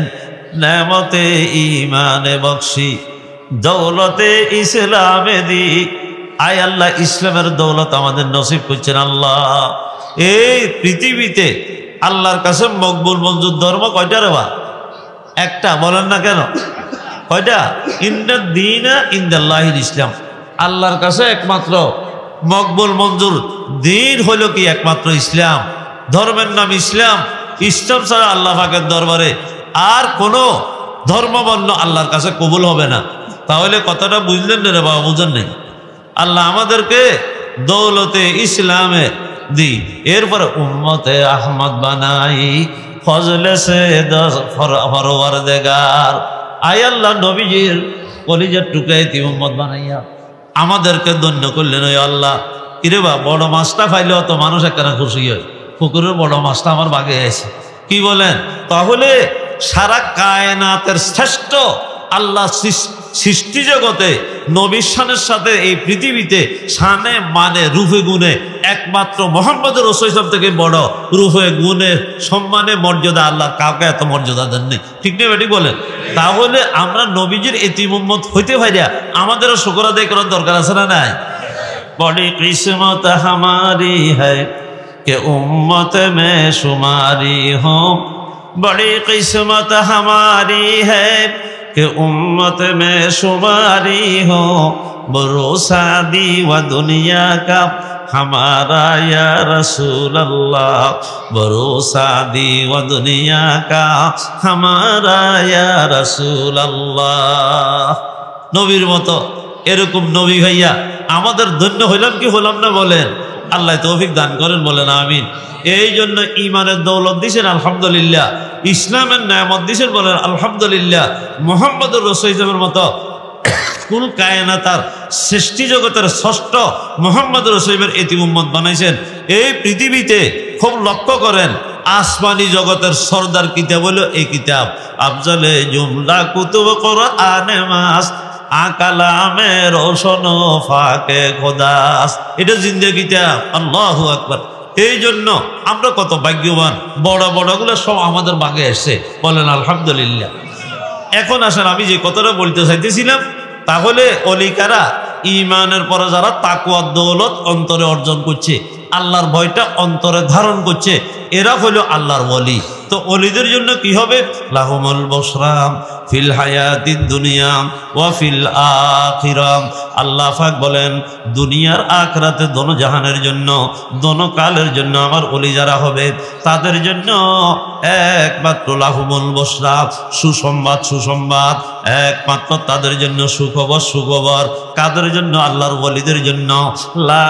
Speaker 1: নেমতে ঈমানে বখশি, দৌলতে ইসলামে দি, আয় আল্লাহ ইসলামের দৌলত আমাদের নসিব করছেন। আল্লাহ এই পৃথিবীতে আল্লাহর কাছে মকবুল মঞ্জুর ধর্ম কয়টা রে বা? একটা, বলেন না কেন? কয়টা? ইন্নাদ দীনা ইনদাল্লাহিল ইসলাম, আল্লাহর কাছে একমাত্র মকবুল মঞ্জুর দিন হলো কি? একমাত্র ইসলাম। ধর্মের নাম ইসলাম। ইসলাম ছাড়া আল্লাহ পাকের দরবারে আর কোনো ধর্মবর্ণ আল্লাহর কাছে কবুল হবে না। তাহলে কথাটা বুঝলেন না রে বাবা? বুঝেন নাই? আল্লাহ আমাদেরকে দৌলতে ইসলামে দি, এরপরে উম্মতে আহমদ বানাই, ফজলে সে পরওয়ারদিগার। আয় আল্লাহ নবীজির কলিজার টুকরায় তুই উম্মত বানাইয়া আমাদেরকে ধন্য করলেন। ওই আল্লাহ, কিরে বা, বড় মাছটা পাইলে অত মানুষ একখানা খুশি হয়, পুকুরের বড় মাছটা আমার বাগে আছে, কি বলেন? তাহলে সারা কায়নাতের শ্রেষ্ঠ আল্লাহ সৃষ্টি জগতে নবীর শানের সাথে এই পৃথিবীতে শানে মানে রূপে গুণে একমাত্র মোহাম্মদ রাসূল থেকে বড় রূপে গুণে সম্মানে মর্যাদা আল্লাহ কাউকে এত মর্যাদা দেননি, ঠিক না বেটি বলেন? তাহলে আমরা নবীজির এতিম উম্মত হইতে পারি, আমাদেরও শুকর আদায় করার দরকার আছে না নাই? বড়ি কিসমত হামারি হ্যায় কে উম্মত মে শুমারি হোম, বড়ি কিসমত হামারি হ্যায় कि उम्मत में शुमारी हो, भरोसा दी व दुनिया का हमारा या रसूल अल्लाह, भरोसा दी व दुनिया का हमारा या रसूल अल्लाह। नबीर मतो एरकम नबी भाइया আমাদের ধন্য হইলাম কি হলাম না বলেন? আল্লাহ তৌফিক দান করেন, বলেন আমিন। এই জন্য ঈমানের দৌলত দিয়েছেন আলহামদুলিল্লাহ, ইসলামের নেয়ামত দিয়েছেন, বলেন আলহামদুলিল্লাহ। মুহাম্মদুর রাসূলের মতো কুল কায়নাতার সৃষ্টি জগতের ষষ্ঠ মুহাম্মদুর রাসূলের এতিম উম্মত বানাইছেন এই পৃথিবীতে। খুব লক্ষ্য করেন, আসমানি জগতের সরদার কিতাব হলো এই কিতাব, আফজালে জুমলা কুতুব কোরআনে মাস, আকালামে রোশন ফাকে খোদাস। এটা জিন্দেগিতে আল্লাহু আকবার। এই জন্য আমরা কত ভাগ্যবান, বড় বড়গুলো সব আমাদের ভাগে এসছে, বলেন আলহামদুলিল্লাহ। এখন আসেন আমি যে কথাটা বলতে চাইতেছিলাম, তাহলে অলিকারা ঈমানের পরে যারা তাকওয়ার দৌলত অন্তরে অর্জন করছে, আল্লাহর ভয়টা অন্তরে ধারণ করছে, এরা হলো আল্লাহর ওলি। তো ওলিদের জন্য কি হবে? লাহুমুল বুশরা ফিল হায়াতিদ দুনিয়া ওয়া ফিল আখিরাহ। আল্লাহ পাক বলেন দুনিয়ার আখিরাতে দোনো জাহানের জন্য, দোনো কালের জন্য আমার ওলি যারা হবে তাদের জন্য একমাত্র লাহুমুল বুশরা, সুসংবাদ, সুসংবাদ একমাত্র তাদের জন্য, সুখবর, সুখবর কাদের জন্য? আল্লাহর ওলিদের জন্য। লা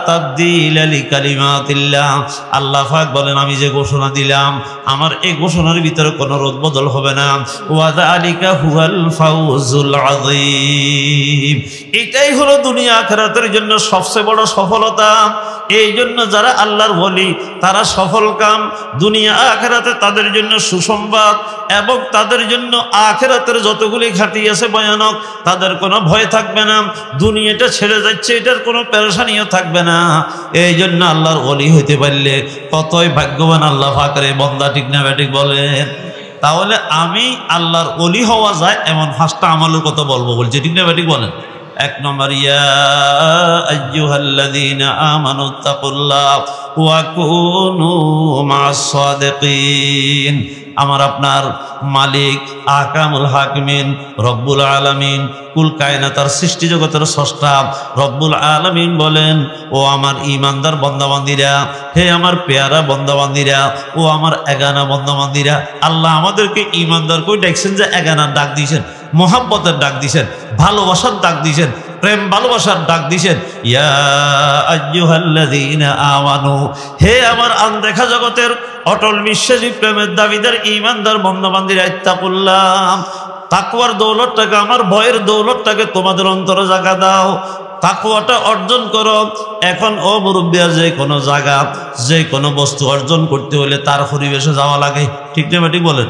Speaker 1: তাবদীলা লিকালিমাতিল্লাহ। আল্লাহ পাক বলেন আমি যে ঘোষণা দিলাম আমার এই ঘোষণার ভিতরে কোনো রদবদল হবে না। ওয়া যালিকা হুয়াল ফাউজুল আযীম। এটাই হলো দুনিয়া আখিরাতের জন্য সবচেয়ে বড় সফলতা। এই জন্য যারা আল্লাহর ওলি তারা সফল কাম। দুনিয়া আখিরাতে তাদের জন্য সুসংবাদ এবং তাদের জন্য আখিরাতের যতগুলি ঘাটি আছে ভয়ানক, তাদের কোনো ভয় থাকবে না। দুনিয়াটা ছেড়ে যাচ্ছে এটার কোনো পেরেশানিও থাকবে না। এই জন্য আল্লাহর ওলি হইতে পারলে কতই ভাগ্যবান আল্লাহ পাকের বান্দা, ঠিক না ব্যাঠিক বলেন? তাহলে আমি আল্লাহর ওলি হওয়া যায় এমন 5টা আমলের কথা বলবো বলছি, ঠিক না ব্যাঠিক বলেন? 1 নম্বর, ইয়া আইয়ুহাল্লাযীনা আমানুত্তাকুল্লাহ ওয়া কুনু মা'আস সাদিকিন। আমার আপনার মালিক আহকামুল হাকিমিন রব্বুল আলামিন, কুল কায়নাতার সৃষ্টি জগতের স্রষ্টা রব্বুল আলামিন বলেন, ও আমার ঈমানদার বান্দাবান্দীরা, হে আমার পেয়ারা বান্দাবান্দীরা, ও আমার এগানা বান্দাবান্দীরা। আল্লাহ আমাদেরকে ঈমানদার কই ডাকছেন যে এগানার ডাক দিয়েছেন, মোহাব্বতের ডাক দিয়েছেন, ভালোবাসার ডাক দিয়েছেন, প্রেম ভালোবাসার ডাক দিয়েছেন। ইয়া আইয়ুহাল্লাযীনা আমানু, হে আমার আনদেখা জগতের অটল বিশ্বাসী প্রেমের দাবিদার ঈমানদার বান্দাবান্দীরা, ইত্তাকুল্লাহ, তাকওয়ার দৌলতটাকে, আমার ভয়ের দৌলতটাকে তোমাদের অন্তরে জায়গা দাও, তাকওয়াটা অর্জন করো। এখন ও মুরব্বিয়া, যে কোনো জায়গা, যে কোনো বস্তু অর্জন করতে হলে তার পরিবেশে যাওয়া লাগে, ঠিক না ঠিক বলেন?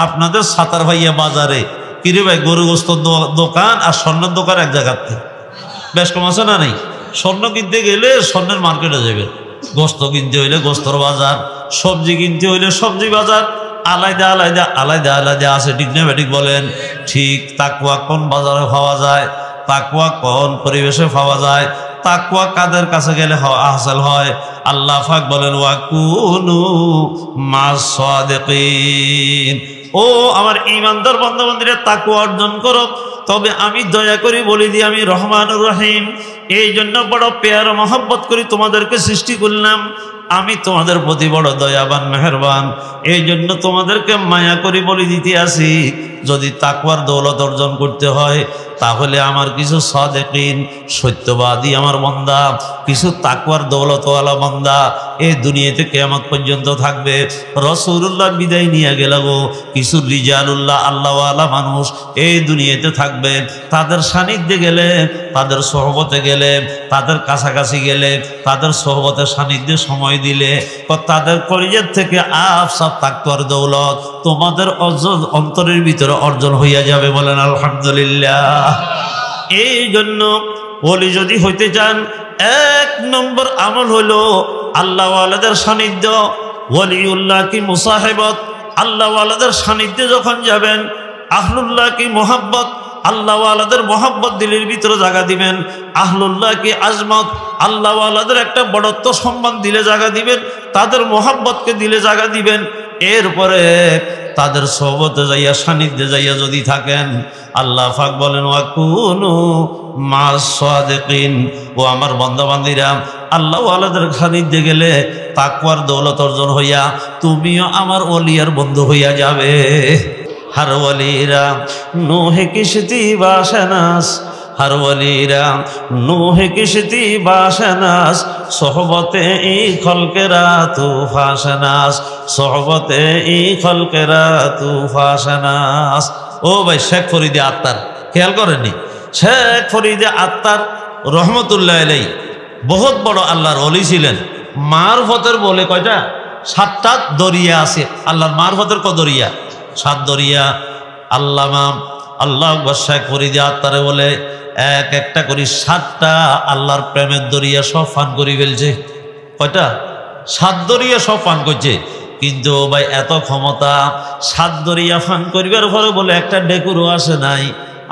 Speaker 1: আপনাদের সাতার ভাইয়া বাজারে কিরে ভাই গরু গোস্তের দোকান আর স্বর্ণের দোকান এক জায়গাতে বেশ কম আছে না? নেই। স্বর্ণ কিনতে গেলে স্বর্ণের মার্কেটে যাবেন, গোস্ত কিনতে হইলে গোস্তর বাজার, সবজি কিনতে হইলে সবজি বাজার, আলাদা আলাদা আলাদা আলাদা আছে, ঠিক না ঠিক বলেন? ঠিক তাকওয়া কোন বাজারে পাওয়া যায়, তাকওয়া কোন পরিবেশে পাওয়া যায়, তাকওয়া কাদের কাছে গেলে হাসিল হয়? আল্লাহ পাক বলেন ওয়া কুনু মা'আস সাদিকিন। ও আমার ঈমানদার বান্দাবান্দীরা, তাকওয়া অর্জন করো। তবে আমি দয়া করে বলি দিই, আমি রহমানুর রহিম, এই জন্য বড় পেয়ার মহব্বত করি তোমাদেরকে সৃষ্টি করলাম। আমি তোমাদের প্রতি বড় দয়াবান মেহেরবান, এই জন্য তোমাদেরকে মায়া করে বলে দিতে আসি, যদি তাকওয়ার দৌলত অর্জন করতে হয় তাহলে আমার কিছু সাদিকিন, সত্যবাদী আমার বান্দা, কিছু তাকওয়ার দৌলতওয়ালা বান্দা এই দুনিয়াতে কিয়ামত পর্যন্ত থাকবে। রাসূলুল্লাহ বিদায় নিয়ে গেল, কিছু রিজালুল্লাহ আল্লাহওয়ালা মানুষ এই দুনিয়াতে থাকবে। তাদের সান্নিধ্যে গেলে, তাদের সোহবতে গেলে, তাদের কাছাকাছি গেলে, তাদের সোহবতে সান্নিধ্যে সময় দিলে তাদের কলিজার থেকে আফসাব তাকওয়ার দৌলত তোমাদের অন্তরের ভিতরে অর্জন হইয়া যাবে, বলেন আলহামদুলিল্লাহ। এই জন্য ওলি যদি হইতে চান 1 নম্বর আমল হলো আল্লাহওয়ালাদের সান্নিধ্য, ওলিউল্লাহ কি মুসাহেবত। আল্লাহওয়ালাদের সান্নিধ্যে যখন যাবেন, আহলুল্লাহ কি মোহাব্বত, আল্লাহওয়ালাদের মোহাব্বত দিলের ভিতরে জায়গা দিবেন। আহলুল্লাহ কি আজমত, আল্লাহওয়ালাদের একটা বড়ত্ব সম্মান দিলে জায়গা দিবেন, তাদের মোহাব্বতকে দিলে জায়গা দিবেন। এরপরে তাদের সোহবতে যাইয়া, সান্নিধ্যে যাইয়া যদি থাকেন, আল্লাহ পাক বলেন ওয়া কুনু মা'আস সাদিকিন। ও আমার বান্দাবান্দীরা, আল্লাহওয়ালাদের সান্নিধ্যে গেলে তাকওয়ার দৌলত অর্জন হইয়া তুমিও আমার ওলিয়ার বন্ধু হইয়া যাবে। हर वलीरा नूह किश्ती बाशनास, हर वलीरा नूह किश्ती बाशनास, सोहबते ई खलकेरा तूफाशनास, सोहबते ई खलकेरा तूफाशनास। ओ भाई शेख फरीदे आत्तार খেয়াল করেননি? শেখ ফরিদে আত্তার রহমতুল্লাহ আলাইহি বহুত বড় আল্লাহর ওলি ছিলেন। মারফতের বলে কয়টা? 7টা দরিয়া আছে। আল্লাহর মারফতের ক দরিয়া? 7 দরিয়া। আল্লামা আল্লাহ আকবার। শেখ ফরিদ আত্মারে বলে এক একটা করি 7টা আল্লাহর প্রেমের দরিয়া সব পান করি ফেলছে। কয়টা? 7 দরিয়া সব পান করছে। কিন্তু ভাই এত ক্ষমতা, 7 দরিয়া পান করিবার পরে বলে একটা ডেকুরও আসে নাই।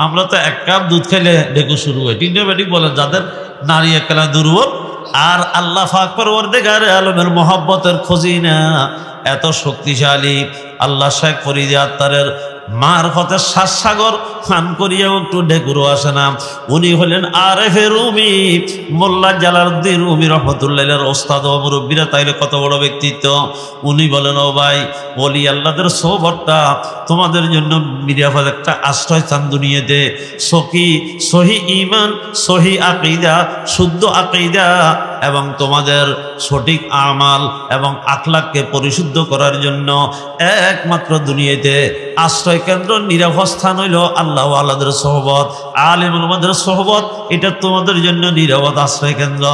Speaker 1: আমরা তো 1 কাপ দুধ খেলে ডেকু শুরু হয়, ঠিক না বেঠিক বলেন? যাদের নারী একলা দুর্বল, আর আল্লাহ পাক পরওয়ারদিগার আলমের মহব্বতের খজিনা এত শক্তিশালী। আল্লাহ শেখ ফরিদ আত্মারের মারফতের সাগর পান করিয়াও একটু ঢেকুরও আসে না। উনি হলেন আরেফে রুমি, মোল্লা জালালউদ্দিন রুমি রহমতুল্লাহের ওস্তাদ ও মুরব্বীরা। তাইলে কত বড় ব্যক্তিত্ব। উনি বলেন, ও ভাই, ওলি আল্লাহদের সোহবতটা তোমাদের জন্য নিরাপদ একটা আশ্রয় স্থান দুনিয়াতে। সহি ঈমান, সহি আকীদা, শুদ্ধ আকীদা এবং তোমাদের সঠিক আমাল এবং আখলাককে পরিশুদ্ধ করার জন্য একমাত্র দুনিয়াতে আশ্রয় কেন্দ্র, নিরাপদ স্থান হইল আল্লাহ আল্লাহদের সোহবত, আলেম ওলামাদের সোহবত। এটা তোমাদের জন্য নিরাপদ আশ্রয় কেন্দ্র।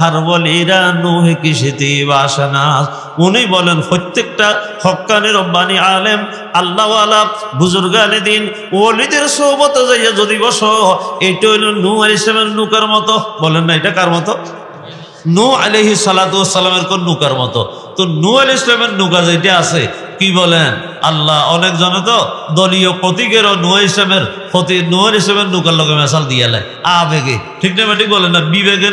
Speaker 1: হার বলিরা নুহে কিসেতি বাসানাস। উনি বলেন প্রত্যেকটা হক্কানি রব্বানি আলেম আল্লাহ ওয়ালা বুজুর্গানে দিন ওলিদের সোহবতে যাইয়া যদি বসো, এটা হইল নূহ আলাইহিস সালামের নৌকার মতো। বলেন না, এটা কার মতো? নূহ আলাইহিস সালাতু ওয়াস সালামের কোন নৌকার মতো। তো নূহ আলাইহিস সালামের নৌকা যেটা আছে, কি বলেন আল্লাহ, অনেক জনে তো দলীয় প্রতীকেরও নূহ আলাইহিস সালামের নৌকার লগে মেশাল দিয়া লাই আবেগে, ঠিক না ঠিক বলেন না, বিবেকে।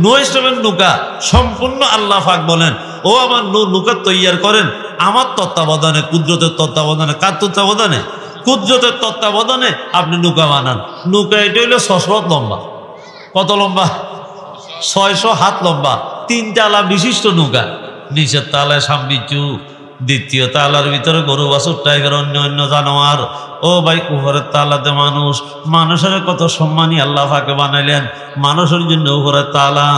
Speaker 1: নূহ আলাইহিস সালামের নৌকা সম্পূর্ণ আল্লাহ পাক বলেন, ও আমার নৌকা তৈয়ার করেন আমার তত্ত্বাবধানে, কুদরতের তত্ত্বাবধানে। কার তত্ত্বাবধানে? কুদরতের তত্ত্বাবধানে আপনি নৌকা বানান। নৌকা এটা হইলো 600 লম্বা। কত লম্বা? 600 হাত লম্বা, 3 তালা বিশিষ্ট নৌকা। নিচের তালায় সামবিচু, দ্বিতীয় তালার ভিতরে গরু বাছুর টাইগার অন্য অন্য জানোয়ার। ও ভাই, উপরের তালাতে মানুষ। মানুষের কত সম্মানী আল্লাহ পাকে বানাইলেন মানুষের জন্য উপরের তালা।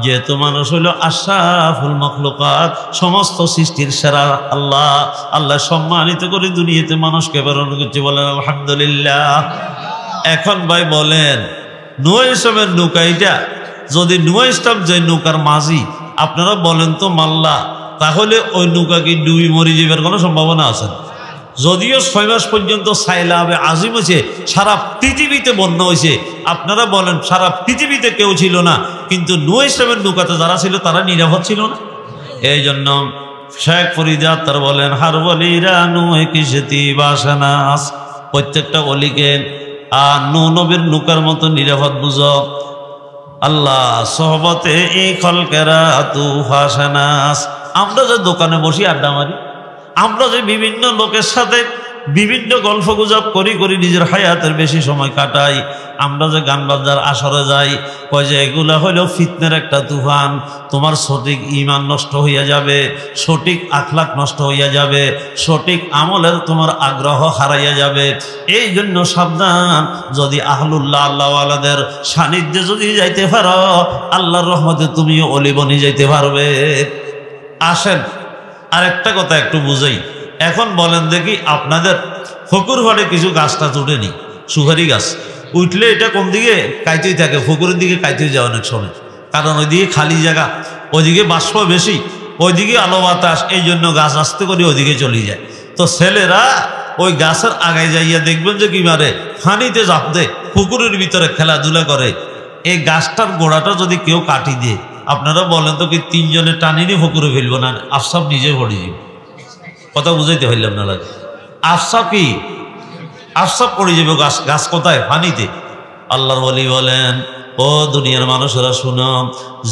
Speaker 1: যেহেতু মানুষ হইল আশরাফুল মাখলুকাত, সমস্ত সৃষ্টির সেরা আল্লাহ সম্মানিত করে দুনিয়াতে মানুষকে প্রেরণ করছে। বলেন আলহামদুলিল্লাহ। এখন ভাই বলেন, নূহ আলাইহিস সালামের নৌকা এটা যদি নূহ আলাইহিস সালাম যে নৌকার মাঝি, আপনারা বলেন তো মাল্লা, তাহলে ওই নৌকা কি ডুবি মরি যাবার কোনো সম্ভাবনা আছে? যদিও 6 মাস পর্যন্ত সাইলাবে আজিম হয়েছে, সারা পৃথিবীতে বন্যা হয়েছে। আপনারা বলেন সারা পৃথিবীতে কেউ ছিল না, কিন্তু নূহ আলাইহিস সালামের নৌকাতে যারা ছিল তারা নিরাপদ ছিল না। এই জন্য শেখ ফরিদ আত্মার বলেন, হার বলিরা নূহে কিসেতি বাসানাস। প্রত্যেকটা অলিকে আর নূহ নবীর নৌকার মতো নিরাপদ বুঝো। আল্লাহ সোহবতে এই খলকেরা তু ফাসানাস। আমরা যে দোকানে বসি আড্ডা মারি, আমরা যে বিভিন্ন লোকের সাথে বিভিন্ন গল্প গুজব করি নিজের হায়াতের বেশি সময় কাটাই, আমরা যে গান বাজার আসরে যাই, কয় যে এগুলা হইল ফিতনের একটা তুফান। তোমার সঠিক ঈমান নষ্ট হইয়া যাবে, সঠিক আখলাক নষ্ট হইয়া যাবে, সঠিক আমলের তোমার আগ্রহ হারাইয়া যাবে। এই জন্য সাবধান। যদি আহলুল্লাহ আল্লাহওয়ালাদের সান্নিধ্যে যদি যাইতে পারো, আল্লাহর রহমতে তুমিও অলি বনি যাইতে পারবে। আসেন আরেকটা কথা একটু বুঝাই। এখন বলেন দেখি, আপনাদের ফকুর ঘরে কিছু গাছটা উঠেনি, সুপারি গাছ উঠলে এটা কোন দিকে কাইতেই থাকে, ফকুরের দিকে কাইতেই যায় অনেক সময়। কারণ ওইদিকে খালি জায়গা, ওইদিকে বাষ্প বেশি, ওইদিকে আলো বাতাস, এই জন্য গাছ আস্তে করে ওইদিকে চলে যায়। তো ছেলেরা ওই গাছের আগায় যাইয়া দেখবেন যে কি মারে, ফানিতে ঝাঁপ দেয়, পুকুরের ভিতরে খেলাধুলা করে। এই গাছটার গোড়াটা যদি কেউ কাটি দিয়ে, আপনারা বলেন তো কি 3 জনে টানিনি পুকুরে ফেলবো না? আফসাব নিজে পড়ে যাবে। কথা বুঝাইতে হইলাম না লাগে? আফসাব কি? আফসাব পড়ে যাবে। গাছ কোথায়? ফানিতে। আল্লাহর ওলি বলেন, ও দুনিয়ার মানুষেরা শুনো,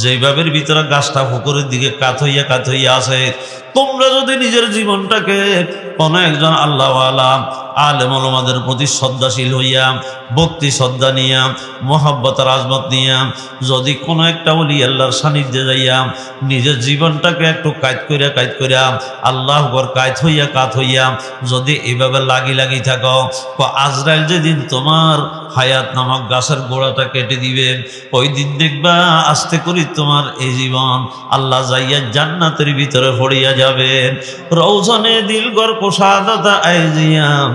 Speaker 1: যেভাবে ভিতরে গাছটা পুকুরের দিকে কাত হইয়া আছে, তোমরা যদি নিজের জীবনটাকে কোনো একজন আল্লাহওয়ালা আলেম ওলামাদের প্রতি শ্রদ্ধাশীল হইয়া, ভক্তি শ্রদ্ধা নিয়া, মোহাব্বত রাজমত নিয়া, যদি কোনো একটা ওলি আল্লাহর সান্নিধ্যে যাইয়া নিজের জীবনটাকে একটু কাজ করিয়া আল্লাহ কাত হইয়া যদি এভাবে লাগি থাকো, আজরাইল যেদিন তোমার হায়াত নামক গাছের গোড়াটা কেটে দিবে, ওই দিন দেখবা আস্তে করে তোমার এই জীবন আল্লাহ যাইয়া জান্নাতের ভিতরে পড়িয়া যাবে। রওজানে দিলগর কোষাদাতা আইজিয়াম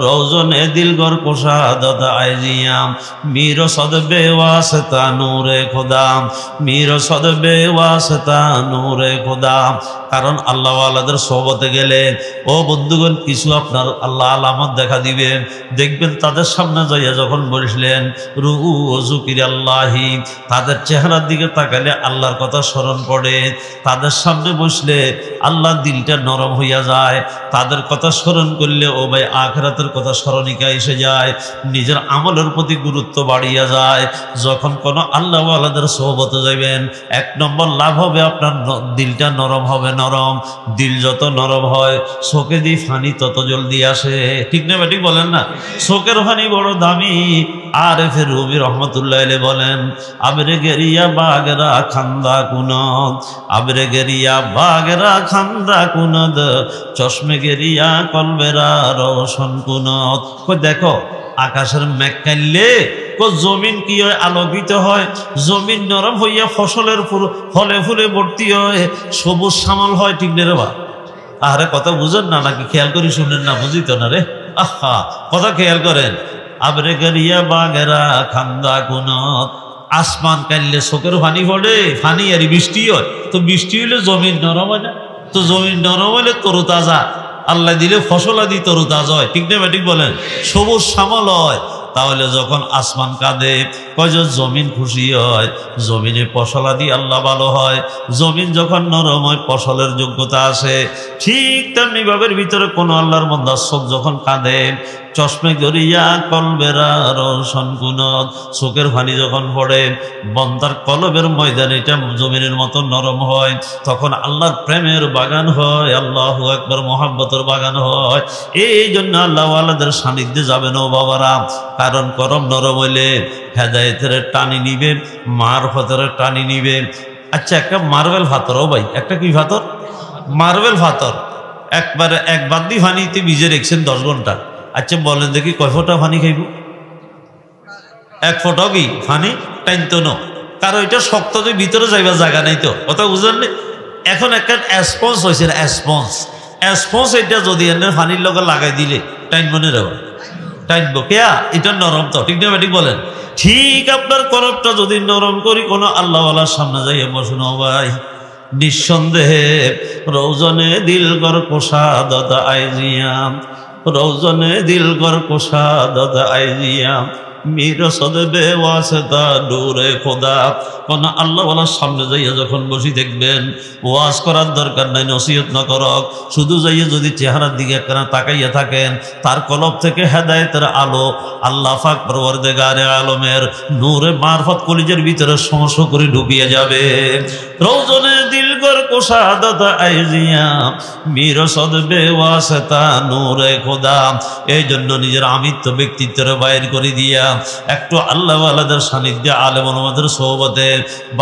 Speaker 1: রওজনে দিলগর কোষাদত আইজিয়াম মীর সদবে ওয়াসতা নূরে খোদা মীর সদবে ওয়াসতা নূরে খোদা। কারণ আল্লাহ ওয়ালাদের সোহবতে গেলে ও বন্ধুগণ কিছু আপনার আল্লাহ আলামত দেখা দিবেন। দেখবেন তাদের সামনে যাইয়া যখন বসলেন রুউ যুকির আল্লাহি, তাদের চেহারার দিকে তাকালে আল্লাহর কথা স্মরণ পড়ে। তাদের সামনে বসলে আল্লাহ দিলটা নরম হইয়া যায়। তাদের কথা স্মরণ করলে ও ভাই আখিরাতের কথা স্মরণিকা এসে যায়, নিজের আমলের প্রতি গুরুত্ব বাড়িয়া যায়। যখন কোনো আল্লাহ ওয়ালাদের সোহবতে যাবেন, এক নম্বর লাভ হবে আপনার দিলটা নরম হবে। নরম দিল যত নরম হয় চোখে দিয়ে ফানি তত জলদি আসে, ঠিক না বেটি বলেন না? চোখের ফানি বড় দামি। আরেফে রুমি রহমতুল্লাহ আলাইহি বলেন আবরে গেরিয়া বাগেরা খান্দা কুনদ, আবরে গেরিয়া বাগেরা খান্দা কুনদ, চশমে গেরিয়া কলবেরা রোশন কুনদ। দেখো আকাশের মেঘ কাইলে জমিন কি হয়? আলোকিত হয়। জমিন নরম হইয়া ফসলের ফলে ফুলে ভর্তি হয়, সবুজ শ্যামল হয়, ঠিক না রে বা? আরে কথা বুঝেন না নাকি? খেয়াল করি শুনেন না, বুঝিত না রে? আহা কথা খেয়াল করেন। আবরে গেরিয়া বাগেরা খান্দা কুনত, আসমান কাইলে চোখের ফানি পড়ে, ফানি আর বৃষ্টি হয়। তো বৃষ্টি হইলে জমিন নরম হয় না? তো জমিন নরম হইলে তরুতাজা, আল্লাহ দিলে ফসল আদি তরুতাজা হয়, ঠিক না ঠিক বলেন? সবুজ শ্যামল হয়। তাহলে যখন আসমান কাঁদে কয় জমিন খুশি হয়, জমিনে ফসলাদি আল্লাহ ভালো হয়। জমিন যখন নরম হয় ফসলের যোগ্যতা আসে। ঠিক তেমনি ভাবের ভিতরে কোনো আল্লাহর বান্দা চোখ যখন কাঁদে, চশমে গরিয়া কলবেরা রোশন কুনত, চোখের পানি যখন পড়ে বন্দার কলবের ময়দান এটা জমিনের মতো নরম হয়। তখন আল্লাহর প্রেমের বাগান হয়, আল্লাহু আকবার মহাব্বতের বাগান হয়। এই জন্য আল্লাহ ওয়ালাদের সান্নিধ্যে যাবেন ও বাবারা। কারণ করম নরম হইলে হেদায়েতের টানি নিবে, মারফতের টানি নিবে। আচ্ছা একটা মার্বেল ফাতর, ও ভাই একটা কি ফাতর? মার্বেল ফাতর। একবারে এক বাদ্দি ফানিতে ভিজে রেখেছেন 10 ঘন্টা। আচ্ছা বলেন দেখি কয় ফোঁটা ফানি খাইব? 1 ফোঁটাও কি ফানি টাইনতো না, কারণ এটা শক্ত যে ভিতরে যাইবার জায়গা নাই। তো কথা বুঝলেন? এখন একটা স্পঞ্জ হয়েছে, স্পঞ্জ এটা যদি এনে ফানির লগে লাগাই দিলে টাইন মনে রাখবে, টাইনবো কেয়া? এটা নরম তো, ঠিক না ঠিক বলেন? ঠিক আপনার করবটা যদি নরম করি কোনো আল্লাহওয়ালার সামনে যাইয়া বসুন ভাই, নিঃসন্দেহে রওজনে দিলগর কোষাদত আইজিয়াম, রওজনে দিলগর কোষাদত আইজিয়াম মীর সদবে ওয়াসতা নূরে খোদা। কোন আল্লাহওয়ালার সামনে যাইয়া যখন বসি দেখবেন ওয়াজ করার দরকার নাই, নসিহত না করক, শুধু যাইয়া যদি চেহারার দিকে একখানা তাকাইয়া থাকেন তার কলব থেকে হেদায়েতের আলো আল্লাহ পাক পরওয়ারদিগারে আলমের নূরে মারফত কলিজের ভিতরে সমস্য করে ঢুকিয়ে যাবে। রওজনে দিলগর কোষাদত আইজিয়াম মীর সদবে ওয়াসতা নূরে খোদা। এই জন্য নিজের আমিত্ব ব্যক্তিত্বের বাইর করে দিয়া একটু আল্লাহওয়ালাদের সান্নিধ্যে আলেম ওলামাদের সোহবতে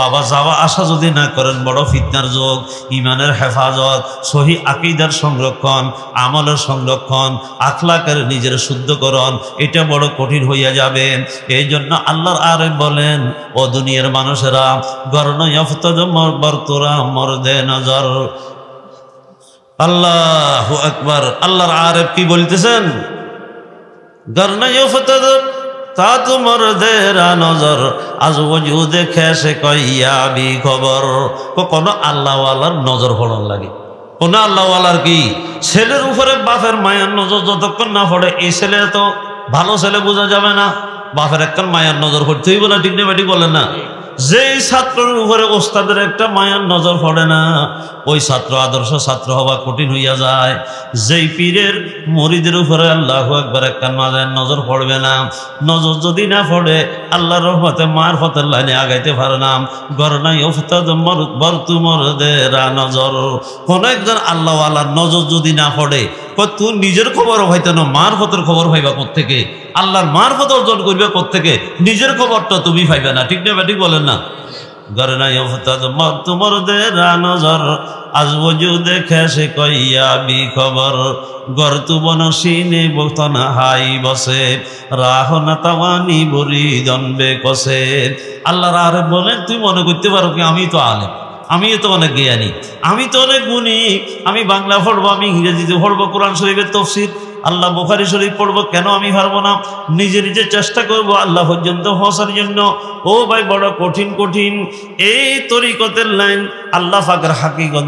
Speaker 1: বাবা যাওয়া আসা যদি না করেন বড় ফিতনার যোগ। ইমানের হেফাজত, সহি আকীদার সংরক্ষণ, আমলের সংরক্ষণ, আখলাকের নিজের শুদ্ধকরণ এটা বড় কঠিন হইয়া যাবে। এই জন্য আল্লাহর আরেফ বলেন ও দুনিয়ার মানুষেরা গরন ইফতাদ বরতরা মরদে নজর। আল্লাহু আকবার। আল্লাহর আরেফ কি বলতেছেন? গরন ইফতাদ তা তোমার দেরা নজর আজ ওজুদে খেসে কইয়া বি খবর। কোনো আল্লাহওয়ালার নজর পড়ার লাগে, কোন আল্লাহওয়ালার কি ছেলের উপরে বাপের মায়ের নজর যতক্ষণ না পড়ে এই ছেলে তো ভালো ছেলে বোঝা যাবে না। বাপের একটা মায়ের নজর পড়তে হইব না, ঠিক না বেটি বলেন না? যেই ছাত্রের উপরে ওস্তাদের একটা মায়ার নজর পড়ে না ওই ছাত্র আদর্শ ছাত্র হওয়া কঠিন হইয়া যায়। যেই পীরের মুরিদের উপরে আল্লাহু আকবার একটা মায়ের নজর পড়বে না, নজর যদি না পড়ে আল্লাহর রহমতে মারফতের লাইনে আগাইতে পারে না। গরনাই উফতাদ বরতু মরদেরা নজর। কোন একজন আল্লাহওয়ালার নজর যদি না পড়ে তুই নিজের খবরও হইতো না, মারফতের খবর পাইবা কোত্থেকে? আল্লাহর মারফত অর্জন করবে কোত্থেকে? নিজের খবরটা তুমি পাইবে না, ঠিক না ঠিক বলেন না? গরনাই উফতাদ বরতু মরদেরা নজর আজ ওজুদে খেসে কইয়া বি খবর। গরতু বনসিনে বতনা হাই বসে রাহনা তাওয়ানি বরি দণ্ডে কসে। আল্লাহর আরেফ বলেন তুই মনে করতে পারো কি আমি তো আলেম, আমি তো অনেক জ্ঞানী, আমি তো অনেক গুণী, আমি বাংলা পড়বো, আমি ইংরেজিতে পড়বো, কোরআন শরীফের তাফসীর আল্লাহ বুখারী শরীফ পড়বো, কেন আমি পারবো না? নিজে নিজে চেষ্টা করবো আল্লাহ পর্যন্ত পৌঁছার জন্য। ও ভাই, বড় কঠিন কঠিন এই তরিকতের লাইন, আল্লাহ পাকের হাকিকত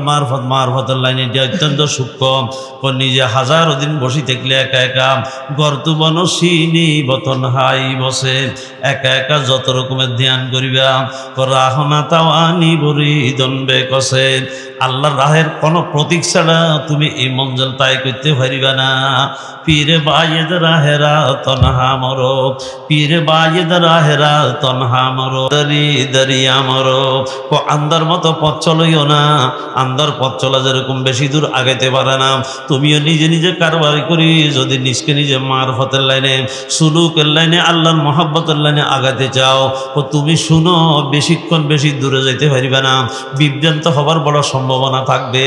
Speaker 1: মারফতের লাইনে যে অত্যন্ত সূক্ষ্ম। নিজে হাজারো দিন বসে থাকলে একা একা গর্তু বনসিনী বতন হাই বসে, একা একা যত রকমের ধ্যান করিবা রাহনা তাওয়ানি বরি দনবে কসে। আল্লাহর রাহের কোনো প্রতীক ছাড়া তুমি এই মঞ্জল তাই করতে পারিবা না। পীরে বায়েদ রাহেরা তনহা মরো, পীরে বায়েদ রাহেরা তনহা মরো, দরি দরিয়া মরো। ও আন্দার মতো পথ চলইও না, আন্দার পথ চলা যেরকম বেশি দূর আগাইতে পারে না, তুমিও নিজে নিজে কারবারি করি যদি নিজকে নিজে মারফতের লাইনে, সুলুকের লাইনে, আল্লাহর মহাব্বতের লাইনে আগাতে চাও, ও তুমি শুনো বেশিক্ষণ বেশি দূরে যাইতে পারিবে না, বিভ্রান্ত হবার বড় সম্ভাবনা থাকবে।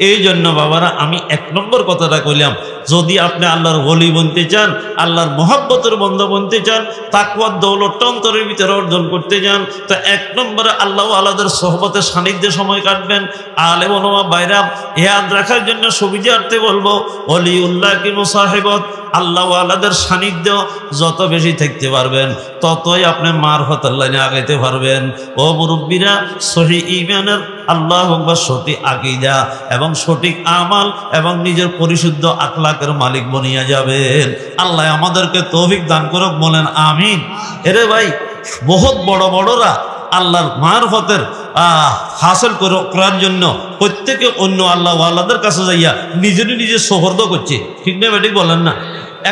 Speaker 1: এই জন্য বাবারা আমি 1 নম্বর কথাটা কইলাম, যদি আপনি আল্লাহর ওলি বনতে চান, আল্লাহর মহাব্বতের বন্ধু বনতে চান, তাকওয়ার দৌলতটা অন্তরের ভিতরে অর্জন করতে চান, তো 1 নম্বরে আল্লাহ আলাদের সোহবতের সান্নিধ্যে সময় কাটবেন। আলেম ওলামা বাইরা ইয়াদ রাখার জন্য সুবিধার্থে বলবো, ওলিউল্লাহ কি মুসাহিবত, আল্লাহ আলাদের সান্নিধ্য যত বেশি থাকতে পারবেন ততই আপনি মারফতের লাইনে আগাইতে পারবেন। ও মুরব্বীরা, সহি ঈমানের আল্লাহু আকবার সঠিক আকীদা এবং সঠিক আমাল এবং নিজের পরিশুদ্ধ আখলাকের মালিক বনিয়া যাবেন। আল্লাহ আমাদেরকে তৌফিক দান করুক, বলেন আমিন। এরে ভাই, বহুত বড় বড়রা আল্লাহর মারফতের হাসিল করার জন্য প্রত্যেকে অন্য আল্লাহ আল্লাহদের কাছে যাইয়া নিজেরই নিজে সোহর্দ করছে, ঠিক না বেঠিক বলেন না?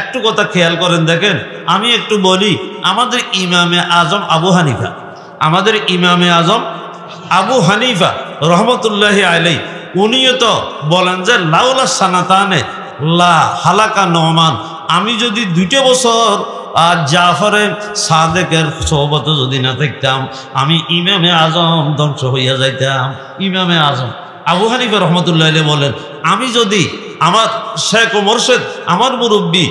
Speaker 1: একটু কথা খেয়াল করেন, দেখেন আমি একটু বলি, আমাদের ইমামে আজম আবু হানিফা, আমাদের ইমামে আজম আবু হানিফা রহমতুল্লাহি আলাইহি, উনিও তো বলেন যে লাউলা সানাতানে লা হালাকা নমান, আমি যদি 2 বছর আর জাফরে সাদেকের সোহবতে যদি না থাকতাম, আমি ইমামে আজম ধ্বংস হইয়া যাইতাম। ইমামে আজম আবু হানিফা রহমতুল্লাহ আলাইহি বলেন, আমি যদি আমার শেখ ও মোরশেদ, আমার মুরব্বী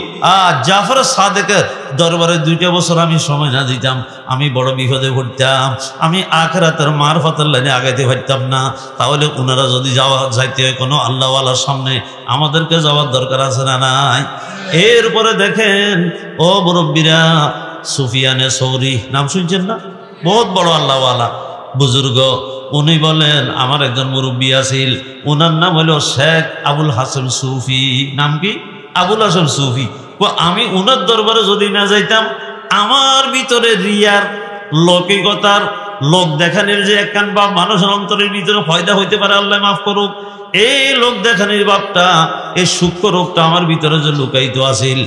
Speaker 1: জাফর সাদেকের দরবারে 2 বছর আমি সময় না দিতাম, আমি বড় বিপদে পড়তাম, আমি আখিরাতের মারফতের লাইনে আগাইতে পারতাম না। তাহলে ওনারা যদি যাইতে হয় কোনো আল্লাহওয়ালার সামনে, আমাদেরকে যাওয়ার দরকার আছে না নাই? এরপরে দেখেন ও মুরব্বীরা, সুফিয়ানে সৌরি নাম শুনছেন না? বহুত বড় আল্লাহওয়ালা বুজুর্গ। উনি বলেন, আমার একজন মুরব্বী আছিল, ওনার নাম হলো শেখ আবুল হাসান সুফি। নাম কি? আবুল হাসান সুফি। আমি ওনার দরবারে যদি না যাইতাম, আমার ভিতরে রিয়ার, লৌকিকতার, লোক দেখানোর যে একখান বা মানুষের অন্তরের ভিতরে ফয়দা হইতে পারে, আল্লাহ মাফ করুক, এই লোক দেখানোর ভাবটা, এই সূক্ষ্ম রোগটা আমার ভিতরে যে লুকাইত আছিল,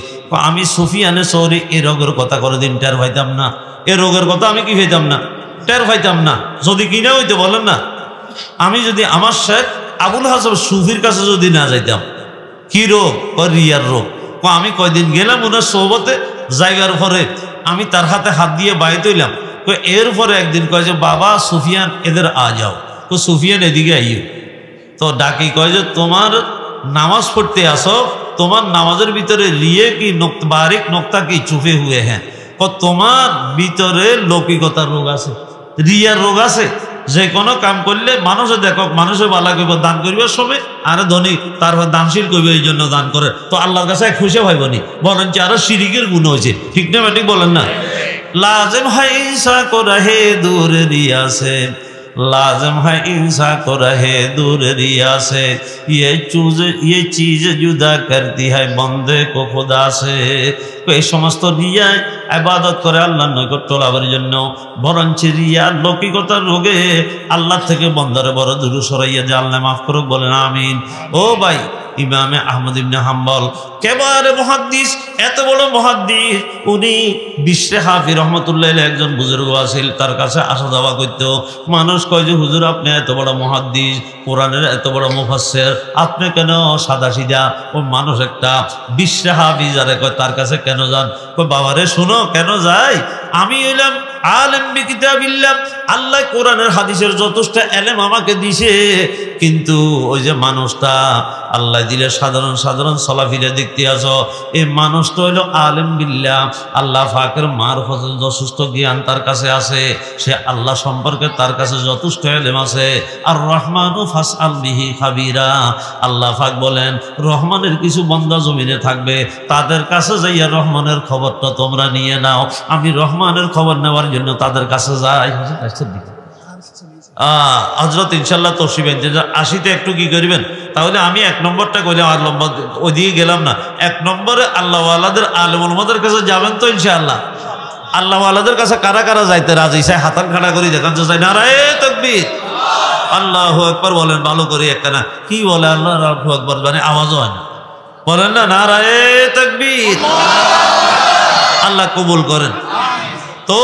Speaker 1: আমি সুফিয়ানে সৌরি এই রোগের কথা কোনোদিন টের পাইতাম না। এই রোগের কথা আমি কি হইতাম না, টের পাইতাম না। যদি কিনা হইতে বলেন না, আমি যদি আমার শেখ আবুল হাসান সুফির কাছে যদি না যাইতাম, কি রোগ? রিয়ার রোগ। আমি কয়দিন গেলাম ওনার সোহবতে, জায়গার পরে আমি তার হাতে হাত দিয়ে বাইতে হইলাম। এরপরে একদিন কয় যে, বাবা সুফিয়ান এদের আ যাও। সুফিয়ান এদিকে আইও। তো ডাকি কয় যে, তোমার নামাজ পড়তে আসো, তোমার নামাজের ভিতরে রিয়ে কি বারিক নোক্তা কি চুপে হুয়ে হ্যাঁ, তোমার ভিতরে লৌকিকতার রোগ আছে, রিয়ার রোগ আছে। যে কোনো কাম করলে মানুষে দেখো, মানুষে বালা করব, দান করিবার সময় আরে ধনী তারপর দানশীল করবে, এই জন্য দান করে, তো আল্লাহর কাছে খুশি হইবনি, বলেন যে আরো শিরিকের গুণ হয়েছে, ঠিক না ঠিক বলেন না? লাজেম হাই ইনসা কো রহে দূর রিয়া সে, लाजम है इंसान को रहे दूर रिया से, ये चीज जुदा करती है बंदे को खुदा से। এই সমস্ত রিয়ায় ইবাদত করে আল্লাহর নৈকট্য লাভের জন্য, বরঞ্চ রিয়া লৌকিকতার রোগে আল্লাহ থেকে বন্দারে বড় দূরে সরাইয়া যে আল্লাহ মাফ করুক, বলেন আমিন। ও ভাই, ইমামে আহমদ ইবনে হাম্বল কেবারে মুহাদ্দিস, এত বড় মুহাদ্দিস, উনি বিশরে হাফি রহমতুল্লাহ আলাইহি একজন বুজুর্গ আছিল, তার কাছে আসা যাওয়া করত। মানুষ কয় যে, হুজুর আপনি এত বড় মুহাদ্দিস, কোরআনের এত বড় মুফাসসির, আপনি কেন সাদা সিধা? ও মানুষ একটা বিশরে হাফি যারে কয় তার কাছে কেন যান? কয় বাবারে শুনো, কেন যাই? আমি হইলাম আলেম বিকিতাবিল্লাহ, আল্লাহ কোরআনের হাদিসের যথেষ্ট এলেম আমাকে দিছে, কিন্তু ওই যে মানুষটা আল্লাহ দিলে সাধারণ সাধারণ চলাফিরা দেখতে আসো, এই মানুষটা হইল আলেম বিল্লাহ, আল্লাহ পাকের মারফতের যথেষ্ট জ্ঞান তার কাছে আছে, সে আল্লাহ সম্পর্কে তার কাছে যথেষ্ট এলেম আছে। আর রহমানু ফাসআল বিহি খাবিরা, আল্লাহ পাক বলেন রহমানের কিছু বান্দা জমিনে থাকবে, তাদের কাছে যাইয়া রহমানের খবরটা তোমরা নিয়ে নাও। আমি রহমানের খবর নেওয়ার জন্য তাদের কাছে যাই। হযরত ইনশাআল্লাহ তশরিফ যে 80তে একটু কি করবেন, তাহলে আমি 1 নম্বরটা কইলাম, আর লম্বা ওইদিকে গেলাম না। 1 নম্বরে আল্লাহওয়ালাদের আলেম ওলামাদের কাছে যাবেন তো ইনশাআল্লাহ। আল্লাহওয়ালাদের কাছে কারা কারা যাইতে রাজি চাই? হাতান খাড়া করে দেখান তো চাই। নারায়ে তাকবীর, আল্লাহু আকবার বলেন ভালো করে। একখানা কি বলে আল্লাহু আকবার, মানে আওয়াজও হয় না, বলেন না নারায়ে তাকবীর। আল্লাহ কবুল করেন। তো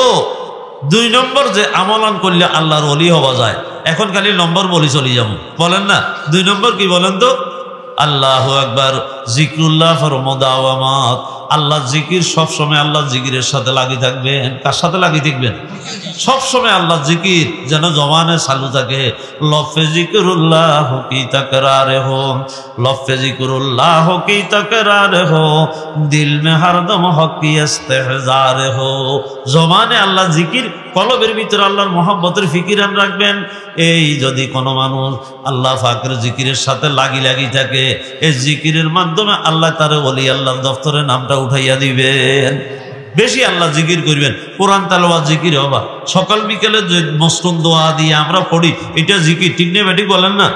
Speaker 1: 2 নম্বর যে আমলান করলে আল্লাহর ওলি হওয়া যায়, এখন খালি নম্বর বলি চলি যাব, বলেন না 2 নম্বর কি বলেন তো? আল্লাহু আকবার, জিক্রুল্লাহ ফরমদাওয়ামাত, আল্লাহ জিকির সবসময় আল্লাহ জিকিরের সাথে লাগি থাকবেন। কার সাথে লাগি থাকবেন? সবসময় আল্লাহ জিকির যেন জবানে চালু থাকে। লফে জিকরুল্লাহ কি তাকরারে হো, লফে জিকরুল্লাহ কি তাকরারে হো, দিল মে হরদম হক কি ইস্তেহজারে হো। জবানে আল্লাহ জিকির, কলবের ভিতরে আল্লাহর মহব্বতের ফিকিরান রাখবেন। এই যদি কোনো মানুষ আল্লাহ পাকের জিকিরের সাথে লাগি থাকে, এই জিকিরের মাধ্যমে আল্লাহ তার ওলি আল্লাহর দফতরে নামটা উঠাইয়া দিবেন। বেশি আল্লাহ জিকির করবেন, কোরআন তেলাওয়াত জিকির হবা, সকাল বিকেলে যে মসনুন দোয়া দিয়ে আমরা পড়ি, এটা জিকির, ঠিক নেই ব্যাটি বলেন না?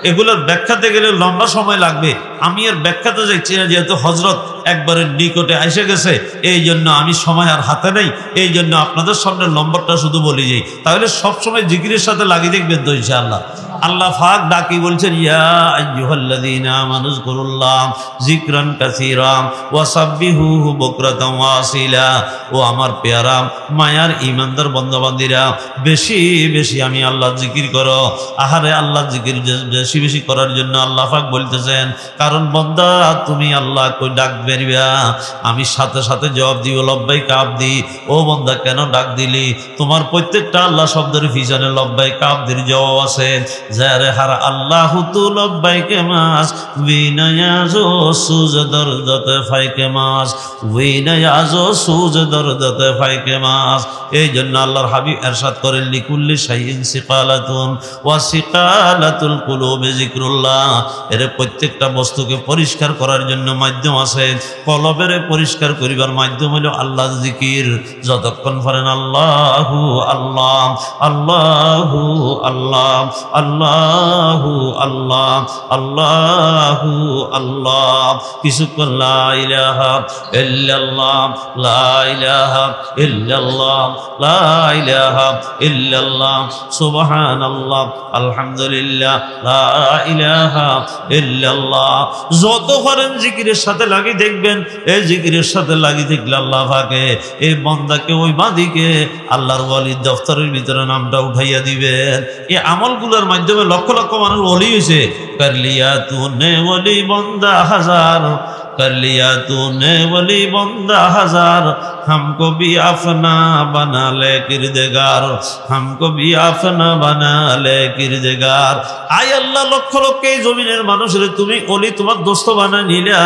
Speaker 1: এগুলোর ব্যাখ্যাতে গেলে লম্বা সময় লাগবে, আমি আর ব্যাখ্যাতে যাচ্ছি না, যেহেতু হজরত একবারে নিকটে এসে গেছে, এই জন্য আমি সময় আর হাতে নেই, এই জন্য আপনাদের সামনে নম্বরটা শুধু বলি যাই। তাহলে সবসময় জিকিরের সাথে লাগিয়ে দেখবেন তো ইনশাআল্লাহ। আল্লাহ পাক ডাকি বলছেন, ইয়া আইয়ুহাল্লাযীনা আমানু যকুরুল্লাহ যিকরান কাসীরা ওয়াসাব্বিহুহু বুকরাতাও ওয়া আসীলা। ও আমার পেয়ারা মায়ার ঈমানদার বান্দাবান্দীরা, বেশি বেশি আমি আল্লাহ জিকির করো। আহারে আল্লাহ জিকির বেশি বেশি করার জন্য আল্লাহ পাক বলতেছেন, কারণ বান্দা তুমি আল্লাহ কই ডাক বেরিয়া, আমি সাথে সাথে জবাব দিব লব্বাইক আবদি। ও বান্দা কেন ডাক দিলি? তোমার প্রত্যেকটা আল্লাহ শব্দের পিছনে লব্বাইক আবদির জবাব আছে। যারে হার আল্লাহ তু লব্বাইকে মাস উইনায়াজো সুজ দরদতে ফাইকে মাস, উইনায়াজো সুজ দরদতে ফাইকে মাস। এই জন্য আল্লাহর হাবিব ইরশাদ করেন, লিকুল্লি শাইইন সিকালাতুন ওয়া সিকালাতুল কুলুবি যিকরুল্লাহ। এর প্রত্যেকটা বস্তুকে পরিষ্কার করার জন্য মাধ্যম আছে, কলবের পরিষ্কার করিবার মাধ্যম হলো আল্লাহর জিকির। যতক্ষণ পড়েন আল্লাহু আল্লাহ আল্লাহু আল্লাহ আল্লাহু আল্লাহ আল্লাহু আল্লাহ, কিছুক্ষণ লা ইলাহা ইল্লাল্লাহ লা ইলাহা ইল্লাল্লাহ লা ইলাহা ইল্লাল্লাহ সুবহানাল্লাহ আলহামদুলিল্লাহ লা ইলাহা ইল্লাল্লাহ। যত করেন জিকিরের সাথে লাগি দেখবেন, এই জিকিরের সাথে লাগি দেখলে আল্লাহ পাকে এই বান্দাকে ওই বাঁদিকে আল্লাহর ওয়ালির দফতরের ভিতরে নামটা উঠাইয়া দিবেন। এই আমলগুলোর মাধ্যমে লক্ষ লক্ষ মানুষ ওলি হয়েছে। করলিয়া তুনে ওলি বন্দা হাজার, করলিয়া তুনে ওলি বন্দা হাজার, हमको भी अपना बना ले किरदेगार, हमको भी अपना बना ले किरदेगार। आय अल्लाह लक्ष लक्ष এই জমিনের মানুষের তুমি ওলি তোমার দোস্ত বানাই নিলা।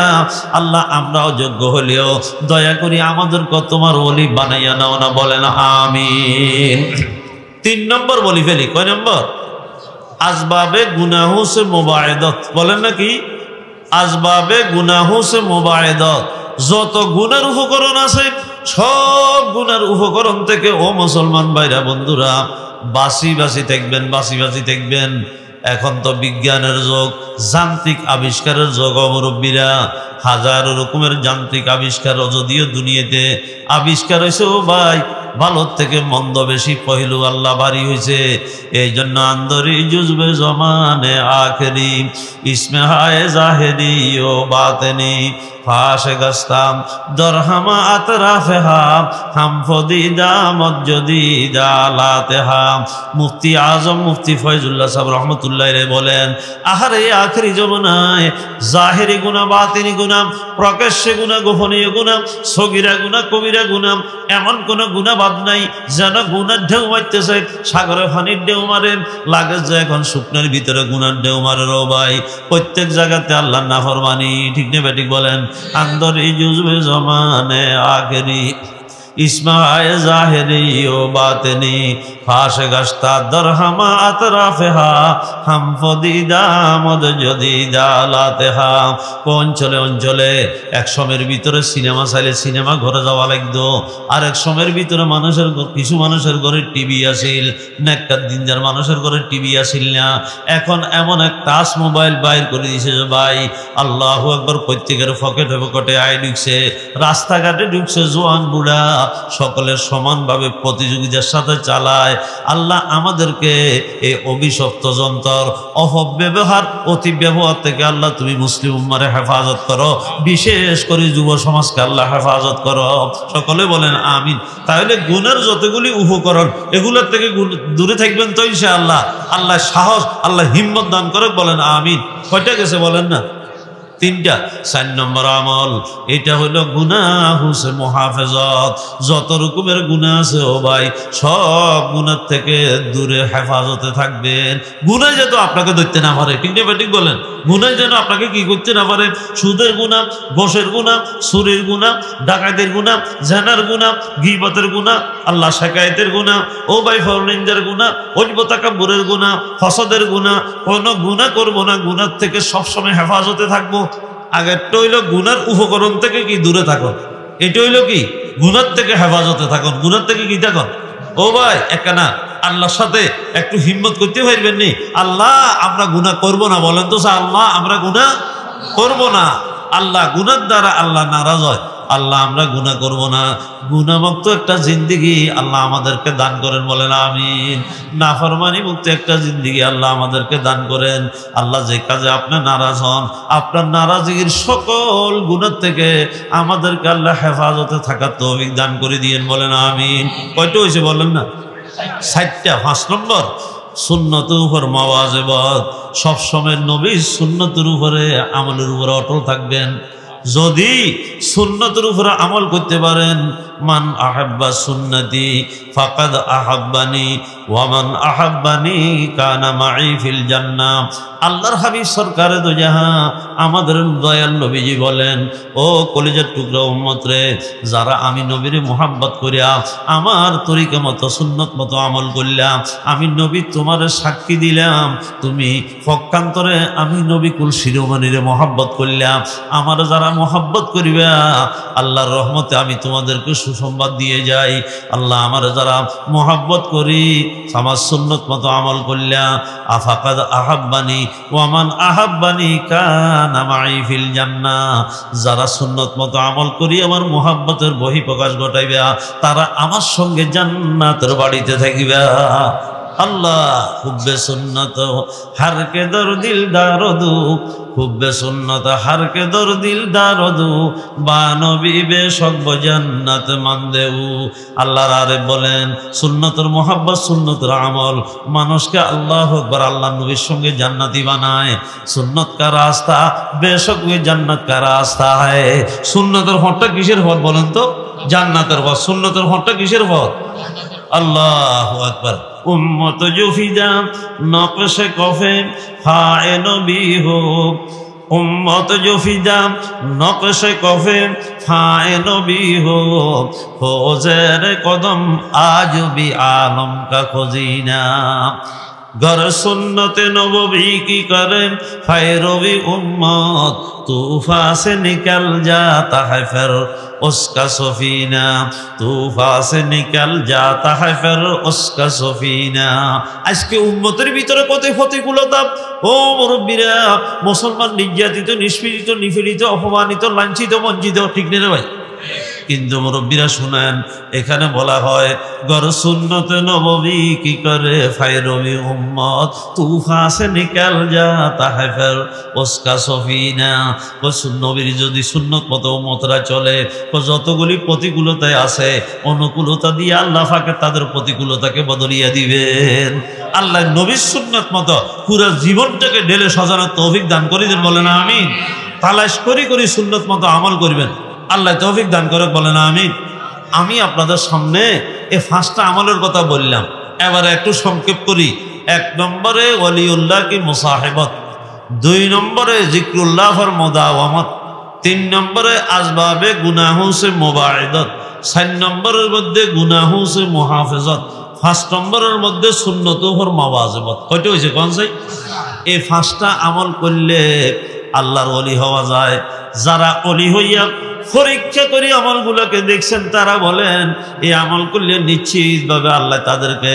Speaker 1: আল্লাহ আমরাও যোগ্য হলেও দয়া করি আমাদেরকে তোমার ওলি বানাইয়া নাও না, বলেন আমিন। 3 নম্বর বলি ফেলি, কয় নম্বর? আসবাবে গুনাহ সে মুবাইদাত, বলেন নাকি? আসবাবে গুনাহ সে মুবাইদাত, যত গুনার উপকরণ আছে সব গুনার উপকরণ থেকে ও মুসলমান ভাইরা বন্ধুরা বাঁচি বাঁচি থাকবেন, বাঁচি বাঁচি থাকবেন। এখন তো বিজ্ঞানের যুগ, যান্ত্রিক আবিষ্কারের যুগ। মুরব্বীরা হাজারো রকমের যান্ত্রিক আবিষ্কার যদিও দুনিয়াতে আবিষ্কার হয়েছে, ও ভাই ভালোর থেকে মন্দ বেশি পহলু আল্লাহ ভারী হয়েছে। এই জন্য আন্দরি জুজবে জমানে আখেরি ইসমে হায় জাহেরি ও বাতেনি ফাশে গস্তাম দরহামা আতরাফেহা হাম ফদিদা মজ্জদিদা লাতেহা। মুফতি আজম মুফতি ফয়জুল্লাহ সাহেব রহমতুল্লাহ রে বলেন, আহারে আখেরি জমানায় জাহেরি গুনাহ, বাতিনি গুনাহ, প্রকাশ্যে গুনাহ, গোপনীয় গুনাহ, সগীরা গুনাহ, কবিরা গুনাহ এমন কোন গুনাহ বাদ নাই যেন গুনার ঢেউ মারতেছে সাগরে পানির ঢেউ মারেন লাগে যে এখন শুকনোর ভিতরে গুনার ঢেউ মারে ও ভাই প্রত্যেক জায়গাতে আল্লাহর নাফরমানি ঠিক না বেঠিক বলেন আন্দরি জুজবে জমানে আখেরি ইসমায়ে জাহেরি ও বাতেনি ফাশে গাস্তা দরহামা আতরাফেহা হাম ফদিদা মদ জদিদা লাতেহা অঞ্চলে অঞ্চলে এক সময়ের ভিতরে সিনেমা চাইলে সিনেমা ঘরে যাওয়া লাগতো আর এক সময়ের ভিতরে মানুষের কিছু মানুষের ঘরে টিভি আসিল নেককার দিন যার মানুষের ঘরে টিভি আসিল না এখন এমন এক টাচ মোবাইল বাইর করে দিয়েছে যে ভাই আল্লাহু আকবার প্রত্যেকের পকেটে পকেটে আয় ঢুকছে রাস্তাঘাটে ঢুকছে জোয়ান বুড়া সকলের সমানভাবে প্রতিযোগিতার সাথে চালায় আল্লাহ আমাদেরকে এই অভিশপ্ত যন্ত্র অপব্যবহার অতি ব্যবহার থেকে আল্লাহ তুমি মুসলিম উম্মারে হেফাজত করো বিশেষ করে যুব সমাজকে আল্লাহ হেফাজত করো সকলে বলেন আমিন তাহলে গুণের যতগুলি উপকরণ এগুলোর থেকে দূরে থাকবেন তো ইনশাআল্লাহ আল্লাহ সাহস আল্লাহ হিম্মত দান করে বলেন আমিন কয়টা গেছে বলেন না তিনটা 4 নম্বর আমল এটা হলো গুনাহ হুসে মুহাফাজত যত রকমের গুনাহ আছে ও ভাই সব গুনাহ থেকে দূরে হেফাজতে থাকবেন গুনাহ যেন আপনাকে ধরতে না পারে ঠিক না ঠিক বলেন গুনাহ যেন আপনাকে কি করতে না পারে সুদের গুনাহ ঘোষের গুনাহ চুরির গুনাহ ডাকাতের গুনাহ জানার গুনাহ গীবতের গুনাহ আল্লাহ শাকায়েতের গুনাহ ও ভাই ফরনিন্দার গুনাহ ওজব তাকাব্বুরের গুনাহ হাসাদের গুনাহ কোন গুনাহ করব না গুনাহ থেকে সব সময় হেফাজতে থাকবো আগেরটা হইল গুনার উপকরণ থেকে কি দূরে থাকো এটা হইল কি গুনার থেকে হেফাজতে থাকুন গুনার থেকে কি থাকুন ও ভাই একখানা আল্লাহর সাথে একটু হিম্মত করতে পারবেন নি আল্লাহ আমরা গুনাহ করব না বলেন তো আল্লাহ আমরা গুনাহ করব না আল্লাহ গুনার দ্বারা আল্লাহ নারাজ হয় আল্লাহ আমরা গুনাহ করব না গুনাহমুক্ত একটা জিন্দেগি আল্লাহ আমাদেরকে দান করেন বলেন আমিন নাফরমানি মুক্ত একটা জিন্দেগি আল্লাহ আমাদেরকে দান করেন আল্লাহ যে কাজে আপনি নারাজ হন আপনার নারাজগির সকল গুনাহ থেকে আমাদেরকে আল্লাহ হেফাজতে থাকার তৌফিক দান করে দিয়েন বলেন আমিন কয়টা হয়েছে বলেন না 60টা 5 নম্বর সুন্নতের উপর মাওয়াজিবাত সব সময় নবীর সুন্নতের উপরে আমলের উপরে অটল থাকবেন যদি সুন্নতের উপরে আমল করতে পারেন মান আহাব্বা সুন্নতি ফাকাদ আহাব্বানি ওয়া মান আহাব্বানি কানা মাই ফিল জান্নাহ আল্লাহর হাবিব সরকারে দো জাহাঁ আমাদের দয়াল নবীজি বলেন ও কলিজার টুকরা উম্মত রে যারা আমি নবীর মুহাব্বত করিয়া আমার তরিকা মতো সুন্নত মতো আমল করলাম আমি নবী তোমার সাক্ষী দিলাম তুমি পক্ষান্তরে আমি নবী কুল শিরোমণিরে মুহাব্বত করলাম আমার যারা মুহাব্বত করিবা আল্লাহর রহমতে আমি তোমাদেরকে সুসংবাদ দিয়ে যাই আল্লাহ আমার যারা মুহাব্বত করি আমার সুন্নত মতো আমল করলাম আফাকাদ আহাব্বানি ওয়ামান আহাব্বানি কানা মাই ফিল জান্নাহ যারা সুন্নত মতো আমল করি আমার মুহাব্বতের বহিঃপ্রকাশ ঘটাইবা তারা আমার সঙ্গে জান্নাতের বাড়িতে থাকিবা আল্লাহ হুব্বে সুন্নত হার কে দর দিল দারদু হুব্বে সুন্নত হার কে দর দিল দারদু বা নবী বেশক জান্নাত মানদেউ আল্লাহর আরে বলেন সুন্নতের মুহাব্বত সুন্নতের আমল মানুষকে আল্লাহু আকবার আল্লাহ নবীর সঙ্গে জান্নাতি বানায় সুন্নত কা রাস্তা বেশক ওই জান্নাত কা রাস্তা है সুন্নতের পথটা কিসের পথ বলেন তো জান্নাতের পথ সুন্নতের পথটা কিসের পথ আল্লাহু আকবার উম্মত জুফিদা নকশ কফে হায় নবী হো উম্মত জুফিদা নকশ কফে হায় নবী হো জের কদম আজ भी आलम का खजीना घर सुन्नत नबवी की करें फैरवी उम्मत तूफा से निकल जाता है फिर उसका सफीना तूफा से निकल जाता है फिर उसका सफीना আজকে উম্মতের ভিতরে কত প্রতিকূলতা ও মুরব্বিরা মুসলমান নির্যাতিত নিষ্পীড়িত নিপীড়িত অপমানিত লাঞ্ছিত বঞ্চিত ঠিক নেই ভাই কিন্তু মুরব্বীরা শুনেন এখানে বলা হয় গর সুন্নত নববী কি করে ফায়রবি উম্মত তুফা সে নিকাল যাতা है फिर उसका সফিনা ও নবীর যদি সুন্নত মতো উম্মতরা চলে তো যতগুলি প্রতিকূলতায় আছে অনুকূলতা দিয়ে আল্লাহ পাক তাদের প্রতিকূলতাকে বদলিয়ে দিবেন আল্লাহ নবীর সুন্নত মতো পুরো জীবনটাকে ঢেলে সাজানোর তৌফিক দান করে দেন বলেন আমিন তালাশ করি করি সুন্নত মতো আমল করবেন আল্লাহ তৌফিক দান করে বলেন আমিন আমি আপনাদের সামনে এই 5টা আমলের কথা বললাম, এবারে একটু সংক্ষেপ করি। 1 নম্বরে ওয়ালিউল্লাহ কি মুসাহিবত, 2 নম্বরে জিক্রুল্লাহর মুদাওয়ামত, 3 নম্বরে আসবাবে গুনাহু সে মুবাইদত, 4 নম্বরের মধ্যে গুনাহু সে মুহাফিজত, 5 নম্বরের মধ্যে সুন্নতুহর মাওয়াজিবত। কয়টা হয়েছে কোন চাই? এই 5টা আমল করলে আল্লাহর ওলি হওয়া যায়। যারা ওলি হইয়া পরীক্ষা করে আমলগুলোকে দেখছেন তারা বলেন এই আমল করলে নিশ্চিতভাবে আল্লাহ তাদেরকে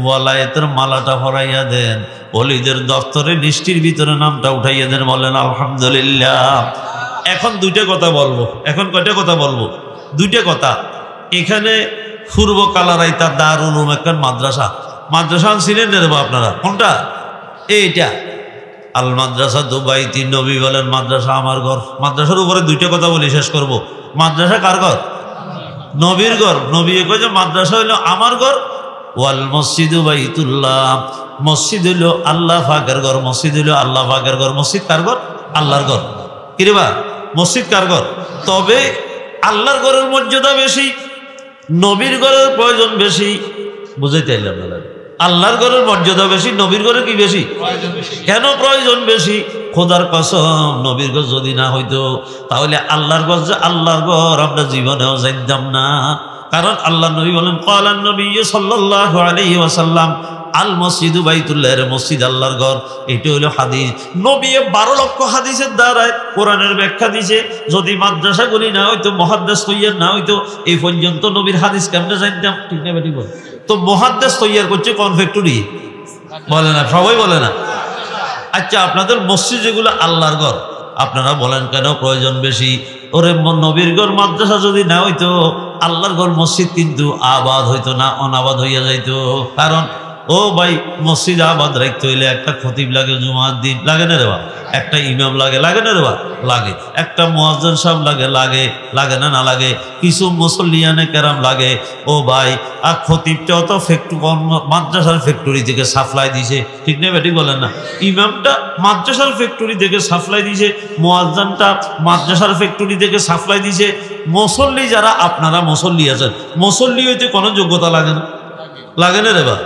Speaker 1: ওয়ালায়াতের মালাটা ভরাইয়া দেন, ওলিদের দপ্তরে লিস্টির ভিতরে নামটা উঠাইয়া দেন। বলেন আলহামদুলিল্লাহ। এখন 2টা কথা বলবো। এখন কয়টা কথা বলবো? 2টা কথা। এখানে পূর্ব কালারাইতা দারুল উলুম একটা মাদ্রাসা, মাদ্রাসা ছিলেন দেবো আপনারা। কোনটা? এইটা আল মাদ্রাসা দুবাইতি। নবী বলেন মাদ্রাসা আমার ঘর। মাদ্রাসার উপরে 2টা কথা বলি শেষ করব। মাদ্রাসা কার ঘর? নবীর ঘর। নবী কয় যে মাদ্রাসা হইল আমার ঘর। ওয়াল মসজিদু বাইতুল্লাহ, মসজিদ হইল আল্লাহ পাকের ঘর। মসজিদ হইল আল্লাহ পাকের ঘর। মসজিদ কার ঘর? আল্লাহর ঘর। কিরেবা মসজিদ কার ঘর? তবে আল্লাহর ঘরের মর্যাদা বেশি, নবীর ঘরের প্রয়োজন বেশি। বুঝাইতে চাইলাম না? আল্লাহর ঘরের মর্যাদা বেশি, নবীর ঘরের কি বেশি? কেন প্রয়োজন বেশি? খোদার কসম, নবীর ঘর যদি না হইতো তাহলে আল্লাহর ঘর যে আল্লাহর ঘর আমরা জীবনেও জানতাম না। কারণ আল্লাহ নবী বলেন ক্বালান নবী সাল্লাল্লাহু আলাইহি ওয়াসাল্লাম আল মসজিদু বাইতুল্লাহর মসজিদ আল্লাহর ঘর। এটা হলো হাদিস। নবী 12 লক্ষ হাদিসের দ্বারায় কোরআনের ব্যাখ্যা দিয়েছে। যদি মাদ্রাসাগুলি না হইতো, মুহাদ্দিস তৈয়ার না হইতো, এই পর্যন্ত নবীর হাদিস কেমনে জানতাম? ঠিক না বেটি বল? তো মুহাদ্দিস তৈয়ার করছে কোন ফ্যাক্টরি? বলে না, সবাই বলে না। আচ্ছা, আপনাদের মসজিদ যেগুলো আল্লাহর ঘর, আপনারা বলেন কেন প্রয়োজন বেশি? ওরে নবীর ঘর মাদ্রাসা যদি না হইতো আল্লাহর ঘর মসজিদ কিন্তু আবাদ হইতো না, অনাবাদ হইয়া যাইতো। কারণ ও ভাই, মসজিদ আবাদ রাখতে হইলে একটা খতিব লাগে জুমার দিন, লাগে না রে বা? একটা ইমাম লাগে, লাগে না রে বা? লাগে। একটা মুয়াজ্জিন সাহেব লাগে, লাগে লাগে না না লাগে? কিছু মুসল্লিয়ানে কেরাম লাগে। ও ভাই, আর খতিবটাও তো মাদ্রাসার ফ্যাক্টরি থেকে সাপ্লাই দিছে। ঠিক না বেটি বলেন না? ইমামটা মাদ্রাসার ফ্যাক্টরি থেকে সাপ্লাই দিছে, মুয়াজ্জিনটা মাদ্রাসার ফ্যাক্টরি থেকে সাপ্লাই দিছে। মুসল্লি যারা আপনারা মুসল্লি আছেন, মুসল্লি হইতে কোনো যোগ্যতা লাগে না? লাগে না রে বা?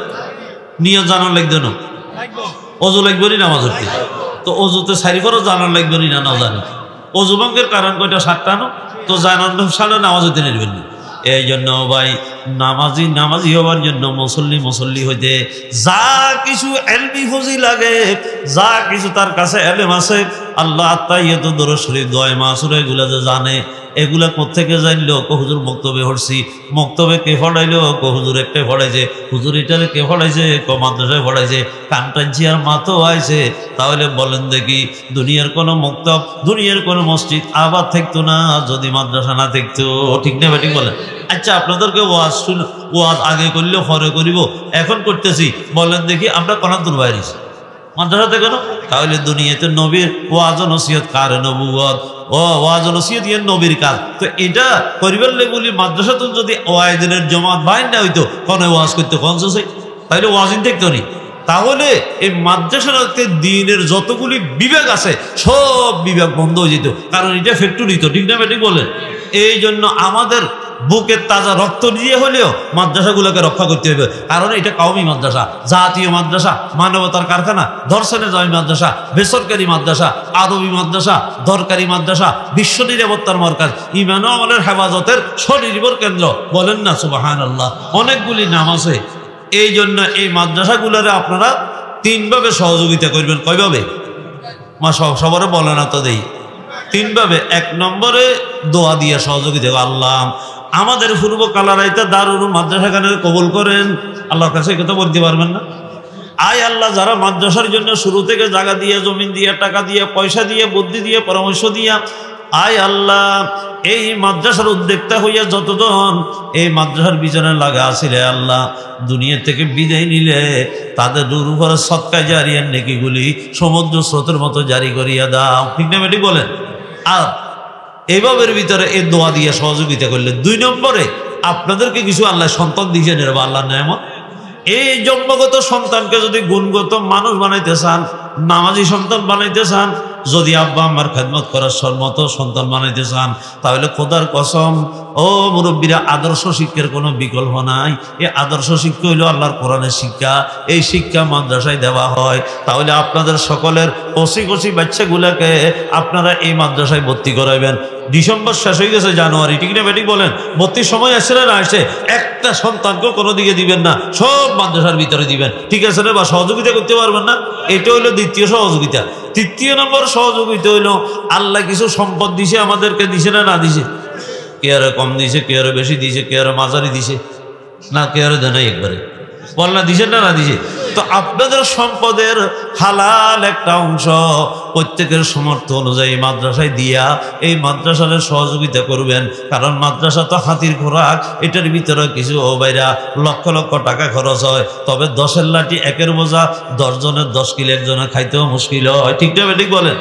Speaker 1: নিয়ত জানার লাগবে না? অজু লাগবে নি নামাজ পড়তে? তো অজুতে সারি ফরজ জানার লাগবে নি? না না জানি। অজু ভঙ্গের কারণ কয়টা? 7টা না? তো জানার সালে নামাজ হইতে নেবেন না। এই জন্য ভাই, নামাজি হবার জন্য মুসল্লি হইতে যা কিছু এলমি ফজি লাগে, যা কিছু তার কাছে এলেম আছে, আল্লাহ আত্মাইয়াত দরুদ শরীফ দোয়া মাসুরা এগুলা যে জানে, এগুলা কোত্থেকে জানলো? হুজুর মক্তবে হরছি। মক্তবে কে পড়াইলো? হুজুর একটা পড়াইছে। হুজুর এটারে কে পড়াইছে? মাদ্রাসায় পড়াইছে। কানটাঞ্চি আর মাতো আইছে। তাহলে বলেন দেখি, দুনিয়ার কোনো মক্তব, দুনিয়ার কোনো মসজিদ আবার থাকতো না যদি মাদ্রাসা না থাকতো। ঠিক না বেঠিক বলেন? আচ্ছা, আপনাদেরকে ওয়াজ আগে করলেও পরে করিব, এখন করতেছি। বলেন দেখি, আমরা কোনান্তর বাইরেছি মাদ্রাসাতে কেন? তাহলে দুনিয়াতে নবীর ওয়াজ নসিহত কার? নবুয়ত ও ওয়াজ নসিহত ইয়ে নবীর কাজ। তো এটা করিবার বলি মাদ্রাসাতে যদি ওয়াইদিনের জমাত বাইর না হইতো, কোন ওয়াজ করতে কোন চাই? তাহলে ওয়াজিন দেখতো নি। তাহলে এই মাদ্রাসাতে দিনের যতগুলি বিভাগ আছে সব বিভাগ বন্ধ হয়ে যেত। কারণ এটা ফ্যাক্টরি তো। ঠিক না বেঠিক বলেন? এই জন্য আমাদের বুকের তাজা রক্ত দিয়ে হলেও মাদ্রাসাগুলোকে রক্ষা করতে হবে। কারণ এটা কওমি মাদ্রাসা, জাতীয় মাদ্রাসা, মানবতার কারখানা, দর্শনে জয় মাদ্রাসা, বেসরকারি মাদ্রাসা, আরবি মাদ্রাসা, দরকারি মাদ্রাসা, বিশ্ব নিরাপত্তার মরকাজ, ঈমান ও আমলের হেফাজতের স্বনির্ভর কেন্দ্র। বলেন না সুবহানাল্লাহ? অনেকগুলি নাম আছে। এই জন্য এই মাদ্রাসাগুলোরে আপনারা 3 ভাবে সহযোগিতা করবেন। কয়ভাবে? মা সবারে বলে না তো দেই। 3 ভাবে। 1 নম্বরে দোয়া দিয়ে সহযোগিতা। আল্লাহ আমাদের পূর্ব কালারাইতা দারুল উলুম মাদ্রাসাখানে কবুল করেন। আল্লাহর কাছে কথা বলতে পারবেন না? আয় আল্লাহ, যারা মাদ্রাসার জন্য শুরু থেকে জায়গা দিয়ে, জমিন দিয়ে, টাকা দিয়ে, পয়সা দিয়ে, বুদ্ধি দিয়ে, পরামর্শ দিয়া, আয় আল্লাহ এই মাদ্রাসার উদ্যোক্তা হইয়া যতজন এই মাদ্রাসার পিছনে লাগা আসিলে আল্লাহ দুনিয়া থেকে বিদায় নিলে তাদের রুর উপরে সৎকা জারিয়ার নেকিগুলি সমুদ্র স্রোতের মতো জারি করিয়া দাও। ঠিক না বেটি বলেন? আর এইভাবের ভিতরে এই দোয়া দিয়ে সহযোগিতা করলে। 2 নম্বরে আপনাদেরকে কিছু আল্লাহ সন্তান দিয়েছেন, এর আল্লাহ নেয়ামত। এই জন্মগত সন্তানকে যদি গুণগত মানুষ বানাইতে চান, নামাজি সন্তান বানাইতে চান, যদি আব্বা আম্মার খেদমত করার মতো সন্তান বানাইতে চান তাহলে খোদার কসম ও মুরব্বীরা, আদর্শ শিক্ষার কোনো বিকল্প নাই। এই আদর্শ শিক্ষা হইল আল্লাহর কোরআনের শিক্ষা। এই শিক্ষা মাদ্রাসায় দেওয়া হয়। তাহলে আপনাদের সকলের কচি বাচ্চাগুলাকে আপনারা এই মাদ্রাসায় ভর্তি করাইবেন। ডিসেম্বর শেষ হয়ে গেছে, জানুয়ারি, ঠিক না বেঠিক বলেন? ভর্তির সময় আসছে না আসছে? একটা সন্তানকেও কোনো দিকে দিবেন না, সব মাদ্রাসার ভিতরে দিবেন, ঠিক আছে না? বা সহযোগিতা করতে পারবেন না? এটা হইলো দ্বিতীয় সহযোগিতা। তৃতীয় নম্বর সহযোগিতা হইল আল্লাহ কিছু সম্পদ দিছে, আমাদেরকে দিছে না দিছে? কে আরে কম দিছে, কে আরে বেশি দিছে, কে আরে মাঝারি দিছে, না কে আরে দেয় নাই একবারে? বল না, দিছে না দিছে? তো আপনাদের সম্পদের হালাল একটা অংশ প্রত্যেকের সমর্থ অনুযায়ী মাদ্রাসায় দিয়া এই মাদ্রাসার সহযোগিতা করবেন। কারণ মাদ্রাসা তো হাতির খোরাক, এটার ভিতরে কিছু বাইরা লক্ষ লক্ষ টাকা খরচ হয়। তবে 10-এর লাঠি 1-এর বোঝা 10 জনের 10 কিলো একজনে খাইতেও মুশকিল হয়, ঠিক না ঠিক বলেন?